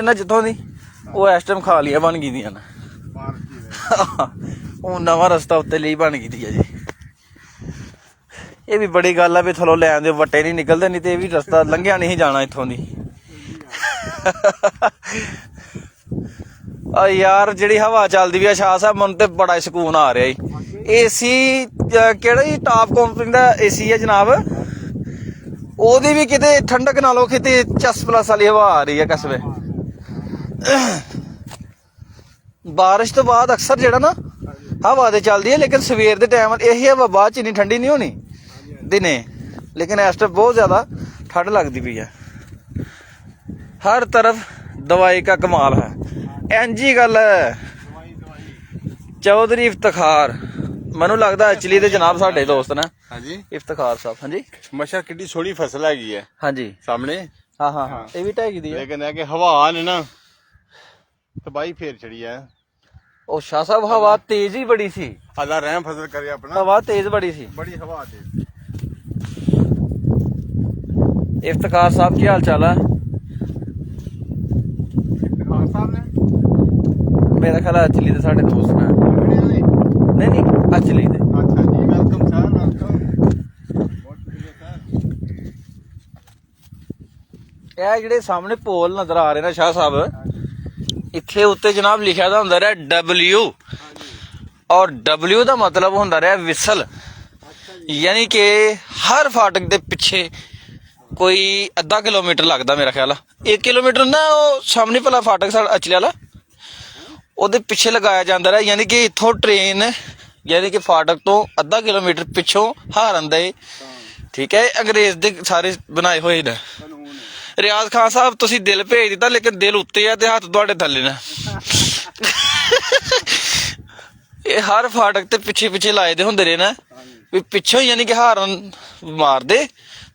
ਨੇ ਜਿੱਥੋਂ ਦੀ, ਉਹ ਇਸ ਟਾਈਮ ਖਾਲੀਆਂ ਬਣ ਗਈ ਦੀਆਂ ਨੇ। ਉਹ ਨਵਾਂ ਰਸਤਾ ਉੱਤੇ ਲਈ ਬਣ ਗਈ ਦੀ ਹੈ ਜੀ। ਇਹ ਵੀ ਬੜੀ ਗੱਲ ਆ ਵੀ ਥਲੋਂ ਲੈਣ ਦੇ ਵੱਟੇ ਨਹੀਂ ਨਿਕਲਦੇ, ਨਹੀਂ ਤੇ ਇਹ ਵੀ ਰਸਤਾ ਲੰਘਿਆ ਨਹੀਂ ਜਾਣਾ ਇੱਥੋਂ ਦੀ। ਆ ਯਾਰ ਜਿਹੜੀ ਹਵਾ ਚੱਲਦੀ ਵੀ ਆ ਸ਼ਾਹ ਸਾਹਿਬ, ਮੈਨੂੰ ਤੇ ਬੜਾ ਸਕੂਨ ਆ ਰਿਹਾ ਈ। ਏਸੀ ਕਿਹੜਾ ਜੀ ਟਾਪ ਕੰਪਨੀ ਦਾ ਏਸੀ ਹੈ ਜਨਾਬ, ਉਹਦੀ ਵੀ ਕਿਤੇ ਠੰਡਕ ਨਾਲੋਂ ਕਿਤੇ ਚਸ ਪਲਸ ਵਾਲੀ ਹਵਾ ਆ ਰਹੀ ਹੈ ਕਸਬੇ। ਬਾਰਿਸ਼ ਤੋਂ ਬਾਅਦ ਅਕਸਰ ਜਿਹੜਾ ਨਾ ਹਵਾ ਤੇ ਚੱਲਦੀ ਹੈ, ਲੇਕਿਨ ਸਵੇਰ ਦੇ ਟਾਈਮ ਇਹ ਹਵਾ ਬਾਅਦ ਚ ਇੰਨੀ ਠੰਡੀ ਨਹੀਂ ਹੋਣੀ ਦਿਨੇ, ਲੇਕਿਨ ਇਸ ਟਾਈਮ ਬਹੁਤ ਜ਼ਿਆਦਾ ਠੰਡ ਲੱਗਦੀ ਪਈ ਹੈ। ਹਰ ਤਰਫ ਦਵਾਈ का कमाल है। ਇੰਜੀ ਗੱਲ ਹੈ ਚੌਧਰੀ ਇਫਤਖਾਰ, ਮੈਨੂੰ ਲੱਗਦਾ ਐਕਚੁਅਲੀ ਤੇ ਜਨਾਬ ਸਾਡੇ ਦੋਸਤ ਨੇ। ਹਾਂਜੀ ਇਫਤਖਾਰ ਸਾਹਿਬ। ਹਾਂਜੀ ਮਸ਼ਾ ਕਿੱਡੀ ਸੋਹਣੀ ਫਸਲ ਹੈਗੀ ਹੈ ਹਾਂਜੀ ਸਾਹਮਣੇ। ਹਾਂ ਹਾਂ ਹਾਂ, ਇਹ ਵੀ ਢਾਈ ਦੀ ਹੈ। ਲੇਕਿਨ ਇਹ ਕਿ ਹਵਾ ਨੇ ਨਾ ਤਬਾਹੀ ਫੇਰ ਚੜੀ ਹੈ। ਉਹ ਸ਼ਾਹ ਸਾਹਿਬ ਹਵਾ ਤੇਜ਼ ਹੀ ਬੜੀ ਸੀ, ਅੱਲਾ ਰਹਿਮ ਫਜ਼ਲ ਕਰੇ ਆਪਣਾ। ਹਵਾ ਤੇਜ਼ ਬੜੀ ਸੀ, ਬੜੀ ਹਵਾ ਤੇ। ਇਫਤਖਾਰ ਸਾਹਿਬ ਕੀ ਹਾਲ ਚਾਲ ਹੈ? ਖਾਨ ਸਾਹਿਬ ਨੇ ਮੇਰਾ ਖਿਆਲ ਐਕਚੁਅਲੀ ਤੇ ਸਾਡੇ ਦੋਸਤ ਨੇ। ਨਹੀਂ ਨਹੀਂ ਐਕਚੁਅਲੀ ਤੇ। ਅੱਛਾ ਜੀ, ਵੈਲਕਮ ਸਰ, ਵੈਲਕਮ। ਬਹੁਤ ਸ਼ੁਕਰੀਆ ਸਰ। ਇਹ ਜਿਹੜੇ ਸਾਹਮਣੇ ਪੋਲ ਨਜ਼ਰ ਆ ਰਹੇ ਨੇ ਸ਼ਾਹ ਸਾਹਿਬ, ਇੱਥੇ ਉੱਤੇ ਜਨਾਬ ਲਿਖਿਆ ਦਾ ਹੁੰਦਾ ਰਿਹਾ W, ਔਰ W ਦਾ ਮਤਲਬ ਹੁੰਦਾ ਰਿਹਾ ਵਿਸਲ। ਯਾਨੀ ਕਿ ਹਰ ਫਾਟਕ ਦੇ ਪਿੱਛੇ ਕੋਈ ਅੱਧਾ ਕਿਲੋਮੀਟਰ ਲੱਗਦਾ ਮੇਰਾ ਖਿਆਲ ਆ, 1 ਕਿਲੋਮੀਟਰ ਨਾ ਉਹ ਸਾਹਮਣੇ ਭਲਾ ਫਾਟਕ ਸਾਡਾ ਅਚਲੇ ਵਾਲਾ, ਉਹਦੇ ਪਿੱਛੇ ਲਗਾਇਆ ਜਾਂਦਾ ਰਿਹਾ। ਯਾਨੀ ਕਿ ਇੱਥੋਂ ਟ੍ਰੇਨ ਯਾਨੀ ਕਿ ਫਾਟਕ ਤੋਂ ਅੱਧਾ ਕਿਲੋਮੀਟਰ ਪਿੱਛੋਂ ਹਾਰਨ ਦੇ, ਠੀਕ ਹੈ। ਅੰਗਰੇਜ਼ ਦੇ ਸਾਰੇ ਬਣਾਏ ਹੋਏ ਨੇ। ਰਿਆਜ਼ ਖਾਨ ਸਾਹਿਬ ਤੁਸੀਂ ਦਿਲ ਭੇਜ ਦਿੱਤਾ, ਲੇਕਿਨ ਦਿਲ ਉੱਤੇ ਆ ਤੇ ਹੱਥ ਤੁਹਾਡੇ ਥੱਲੇ ਨੇ। ਇਹ ਹਰ ਫਾਟਕ ਤੇ ਪਿੱਛੇ ਪਿੱਛੇ ਲਾਏ ਦੇ ਹੁੰਦੇ ਰਹੇ ਨਾ, ਵੀ ਪਿੱਛੋਂ ਯਾਨੀ ਕਿ ਹਾਰਨ ਮਾਰਦੇ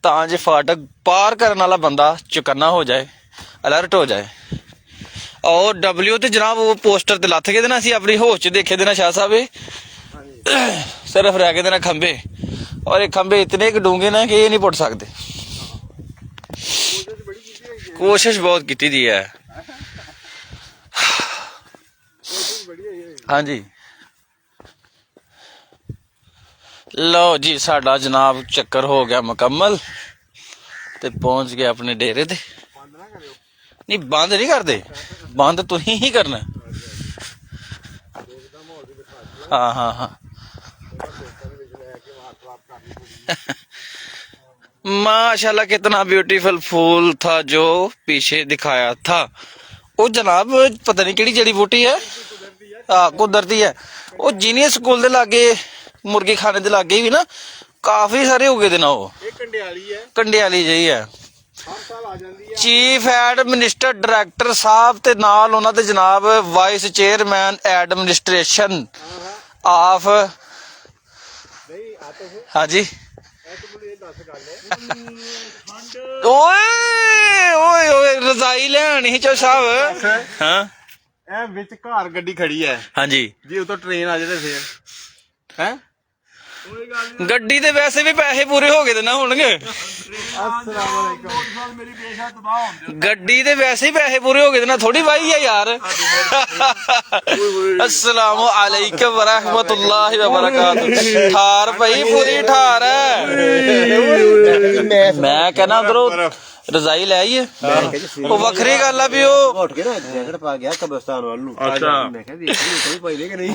ਤਾਂ ਜੇ ਫਾਟਕ ਪਾਰ ਕਰਨ ਵਾਲਾ ਬੰਦਾ ਚੁਕੰਨਾ ਹੋ ਜਾਏ, ਅਲਰਟ ਹੋ ਜਾਏ। ਔਰ W ਤੇ ਜਨਾਬ ਉਹ ਪੋਸਟਰ ਤੇ ਲੱਥ ਕੇ ਦੇਣਾ, ਅਸੀਂ ਆਪਣੀ ਹੋਸ਼ ਚ ਦੇਖੇ ਦੇਣਾ ਸ਼ਾਹ ਸਾਹਿਬ। ਸਿਰਫ ਰਹਿ ਕੇ ਦੇਣਾ ਖੰਬੇ, ਔਰ ਇਹ ਖੰਬੇ ਇਤਨੇ ਕਿ ਡੂੰਘੇ ਨਾ ਕਿ ਇਹ ਨਹੀਂ ਪੁੱਟ ਸਕਦੇ। ਕੋਸ਼ਿਸ਼ ਬਹੁਤ ਕੀਤੀ ਦੀ ਹੈ। ਹਾਂਜੀ ਲਓ ਜੀ, ਸਾਡਾ ਜਨਾਬ ਚੱਕਰ ਹੋ ਗਿਆ ਮੁਕੰਮਲ ਤੇ ਪਹੁੰਚ ਗਏ ਆਪਣੇ ਡੇਰੇ ਤੇ। ਨਹੀਂ ਬੰਦ ਨਹੀਂ ਕਰਦੇ, ਬੰਦ ਤੁਸੀਂ ਹੀ ਕਰਨਾ। हाँ हाँ हाँ माशाल्लाह कितना ब्यूटीफुल फूल था जो पीछे दिखाया था। वो जनाब पता नहीं केड़ी जड़ी बूटी है, हाँ कुदरती है। वो जीनियस स्कूल दे लागे मुर्गी खाने दे लागे भी ना काफी सारे हो गए ना। वो कंडियाली जी है। चीफ एडमिनिस्टर डायरैक्टर साहब ते नाल उन्हां दे जनाब वाइस चेयरमैन एडमिनिस्ट्रेशन ऑफ, हाँ जी ओए ओए ओए रजाई लेनी चो साहब। हाँ ਇਹ ਵਿੱਚ ਘਰ ਗੱਡੀ ਖੜੀ ਹੈ। ਹਾਂਜੀ ਜੀ ਉਤੋਂ ਟ੍ਰੇਨ ਆ ਜਾਵੇ ਫੇਰ ਹੈ ਗੱਡੀ ਦੇ ਵੈਸੇ ਵੀ ਪੈਸੇ ਪੂਰੇ ਹੋ ਗਏ ਤੇ ਨਾ ਹੋਣਗੇ। अस्सलाम वालेकुम। मेरी बेशा तबाह होंदे ਗੱਡੀ ਦੇ ਵੈਸੇ ਹੀ ਪੈਸੇ ਪੂਰੇ ਹੋ ਗਏ ਤੇ ਨਾ ਥੋੜੀ ਵਾਹੀ ਹੈ ਯਾਰ। अस्सलाम वालेकुम व रहमतुल्लाहि व बरकातहू। ਠਾਰ ਭਾਈ ਪੂਰੀ ਠਾਰ ਹੈ। ਮੈਂ ਕਹਿੰਦਾ ਉਧਰੋਂ ਰਜ਼ਾਈ ਲੈ ਆਈਏ। ਉਹ ਵੱਖਰੀ ਗੱਲ ਆ ਵੀ ਉਹ ਉੱਠ ਕੇ ਨਾ ਜੈਕਟ ਪਾ ਗਿਆ ਕਬਰਸਤਾਨ ਵੱਲ ਨੂੰ। ਅੱਛਾ ਮੈਂ ਕਿਹਾ ਵੇਖ ਲਈ ਕੋਈ ਪਾਈ ਦੇ ਕਿ ਨਹੀਂ।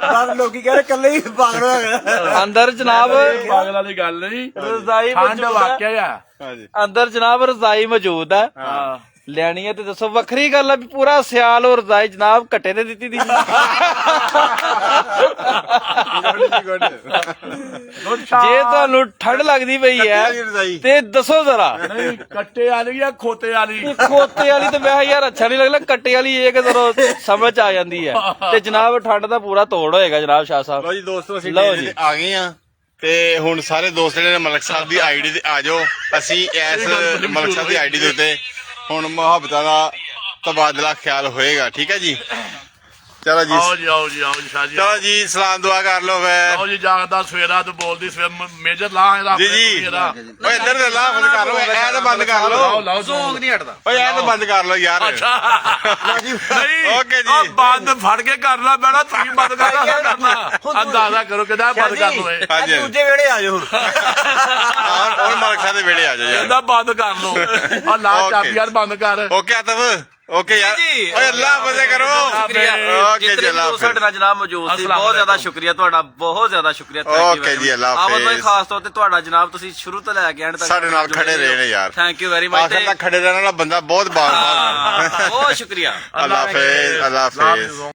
ਬਾਹਰ ਲੋਕੀ ਕਹਿੰਦੇ ਕੱਲੇ ਹੀ ਪਾਗਲ ਹੋ ਗਿਆ ਅੰਦਰ ਜਨਾਬ ਪਾਗਲਾਂ ਦੀ ਗੱਲ ਨਹੀਂ, ਰਜ਼ਾਈ ਠੰਡ ਮੌਜੂਦ ਵਾਕਿਆ ਹੈ। ਆ। ਹਾਂਜੀ ਅੰਦਰ ਜਨਾਬ ਰਜ਼ਾਈ ਮੌਜੂਦ ਹੈ। ਲੈਣੀ ਹੈ ਤੇ ਦੱਸੋ। ਵੱਖਰੀ ਗੱਲ ਆ ਵੀ ਪੂਰਾ ਸਿਆਲ ਉਹ ਰਜ਼ਾਈ ਜਨਾਬ ਘੱਟੇ ਤੇ ਦਿੱਤੀ ਦੀ। ਜੇ ਤੁਹਾਨੂੰ ਠੰਡ ਲੱਗਦੀ ਪਈ ਹੈ ਤੇ ਦੱਸੋ ਜ਼ਰਾ। ਨਹੀਂ ਕੱਟੇ ਵਾਲੀ ਜਾਂ ਖੋਤੇ ਵਾਲੀ? ਖੋਤੇ ਵਾਲੀ ਤੇ ਮੈਂ ਕਿਹਾ ਯਾਰ ਅੱਛਾ ਨਹੀਂ ਲੱਗਦਾ, ਕੱਟੇ ਵਾਲੀ ਇਹ ਕਿ ਜਦੋਂ ਸਮਝ ਆ ਜਾਂਦੀ ਹੈ ਤੇ ਜਨਾਬ ਠੰਡ ਦਾ ਪੂਰਾ ਤੋੜ ਹੋਏਗਾ ਜਨਾਬ ਸ਼ਾਹ ਸਾਹਿਬ। ਲਓ ਜੀ ਦੋਸਤੋ ਅਸੀਂ ਲਓ ਡੇਰੇ ਜੀ। ਤੇ ਆ ਗਏ ਆ ਤੇ ਹੁਣ ਸਾਰੇ ਦੋਸਤ ਜਿਹੜੇ ਨੇ ਮਲਕ ਸਾਹਿਬ ਦੀ ਆਈਡੀ ਤੇ ਆ ਜਾਓ। ਅਸੀਂ ਇਸ ਮਲਕ ਸਾਹਿਬ ਦੀ ਆਈਡੀ ਦੇ ਉੱਤੇ ਹੁਣ ਮੁਹੱਬਤਾਂ ਦਾ ਤਬਾਦਲਾ ਖਿਆਲ ਹੋਏਗਾ, ਠੀਕ ਹੈ ਜੀ। ਚਲੋ ਜੀ ਆਓ ਜੀ ਆਓ ਜੀ ਆਓ ਜੀ ਸ਼ਾਹ ਜੀ ਚਲੋ ਜੀ ਸਲਾਮ ਦੁਆ ਕਰ ਲਓ ਵੇ ਆਓ ਜੀ ਜਾਗਦਾ ਸਵੇਰਾ ਤੇ ਬੋਲਦੀ ਸਵੇਰ ਮੇਜਰ ਲਾ ਇਹਦਾ ਜੀ ਜੀ ਓਏ ਇੱਧਰ ਦੇ ਲਾ ਬੰਦ ਕਰ ਲਓ ਇਹ ਤਾਂ ਬੰਦ ਕਰ ਲਾਓ ਲਓ ਲਾਓ ਸੌਂਗ ਨਹੀਂ ਹਟਦਾ ਓਏ ਇਹ ਤਾਂ ਬੰਦ ਕਰ ਲਓ ਯਾਰ ਨਹੀਂ ਓਕੇ ਜੀ। ਉਹ ਬੰਦ ਫੜ ਕੇ ਕਰਨਾ ਪੈਣਾ ਤੁਸੀਂ ਬੰਦ ਕਰਨਾ ਅੰਦਾਜ਼ਾ ਕਰੋ ਕਿਦਾਂ ਬੰਦ ਕਰ ਲਓ ਇਹ ਹਾਂਜੀ ਦੂਜੇ ਵੇੜੇ ਆ ਜਾਓ ਹੁਣ ਮਾਲਕ ਸਾਹਿਬ ਦੇ ਵਿਹੜੇ ਆ ਜਾਓ ਯਾਰ ਕਹਿੰਦਾ ਬੰਦ ਕਰ ਲਓ ਆ ਲਾ Okay. ਚਾਬੀ ਯਾਰ ਬੰਦ ਕਰ ਓਕੇ ਆਤਫ ਓਕੇ ਯਾਰ ਜੀ। ਓਏ ਅੱਲਾਹ ਫਜ਼ੇ ਕਰੋ ਸ਼ੁਕਰੀਆ ਓਕੇ ਜੀ ਜਿਤਨੇ ਅੱਲਾਹ ਵੀ ਸਾਡੇ ਨਾਲ ਜਨਾਬ ਮੌਜੂਦ ਸੀ ਬਹੁਤ ਜ਼ਿਆਦਾ ਸ਼ੁਕਰੀਆ ਤੁਹਾਡਾ ਬਹੁਤ ਜ਼ਿਆਦਾ ਸ਼ੁਕਰੀਆ Okay ਜੀ, ਅੱਲਾ ਹਾਫਿਜ਼। ਖਾਸ ਤੌਰ ਤੇ ਤੁਹਾਡਾ ਜਨਾਬ ਤੁਸੀਂ ਸ਼ੁਰੂ ਤੋਂ ਲੈ ਕੇ ਐਂਡ ਤੱਕ ਸਾਡੇ ਨਾਲ ਖੜੇ ਰਹੇ ਨੇ ਯਾਰ ਥੈਂਕ ਯੂ ਵੈਰੀ ਮਚ ਆਖਰ ਤੱਕ ਖੜੇ ਰਹਿਣ ਵਾਲਾ ਬੰਦਾ ਬਹੁਤ ਬਾਗ ਬਹੁਤ ਸ਼ੁਕਰੀਆ ਅੱਲਾਹ ਹਾਫਿਜ਼ ਅੱਲਾਹ ਹਾਫਿਜ਼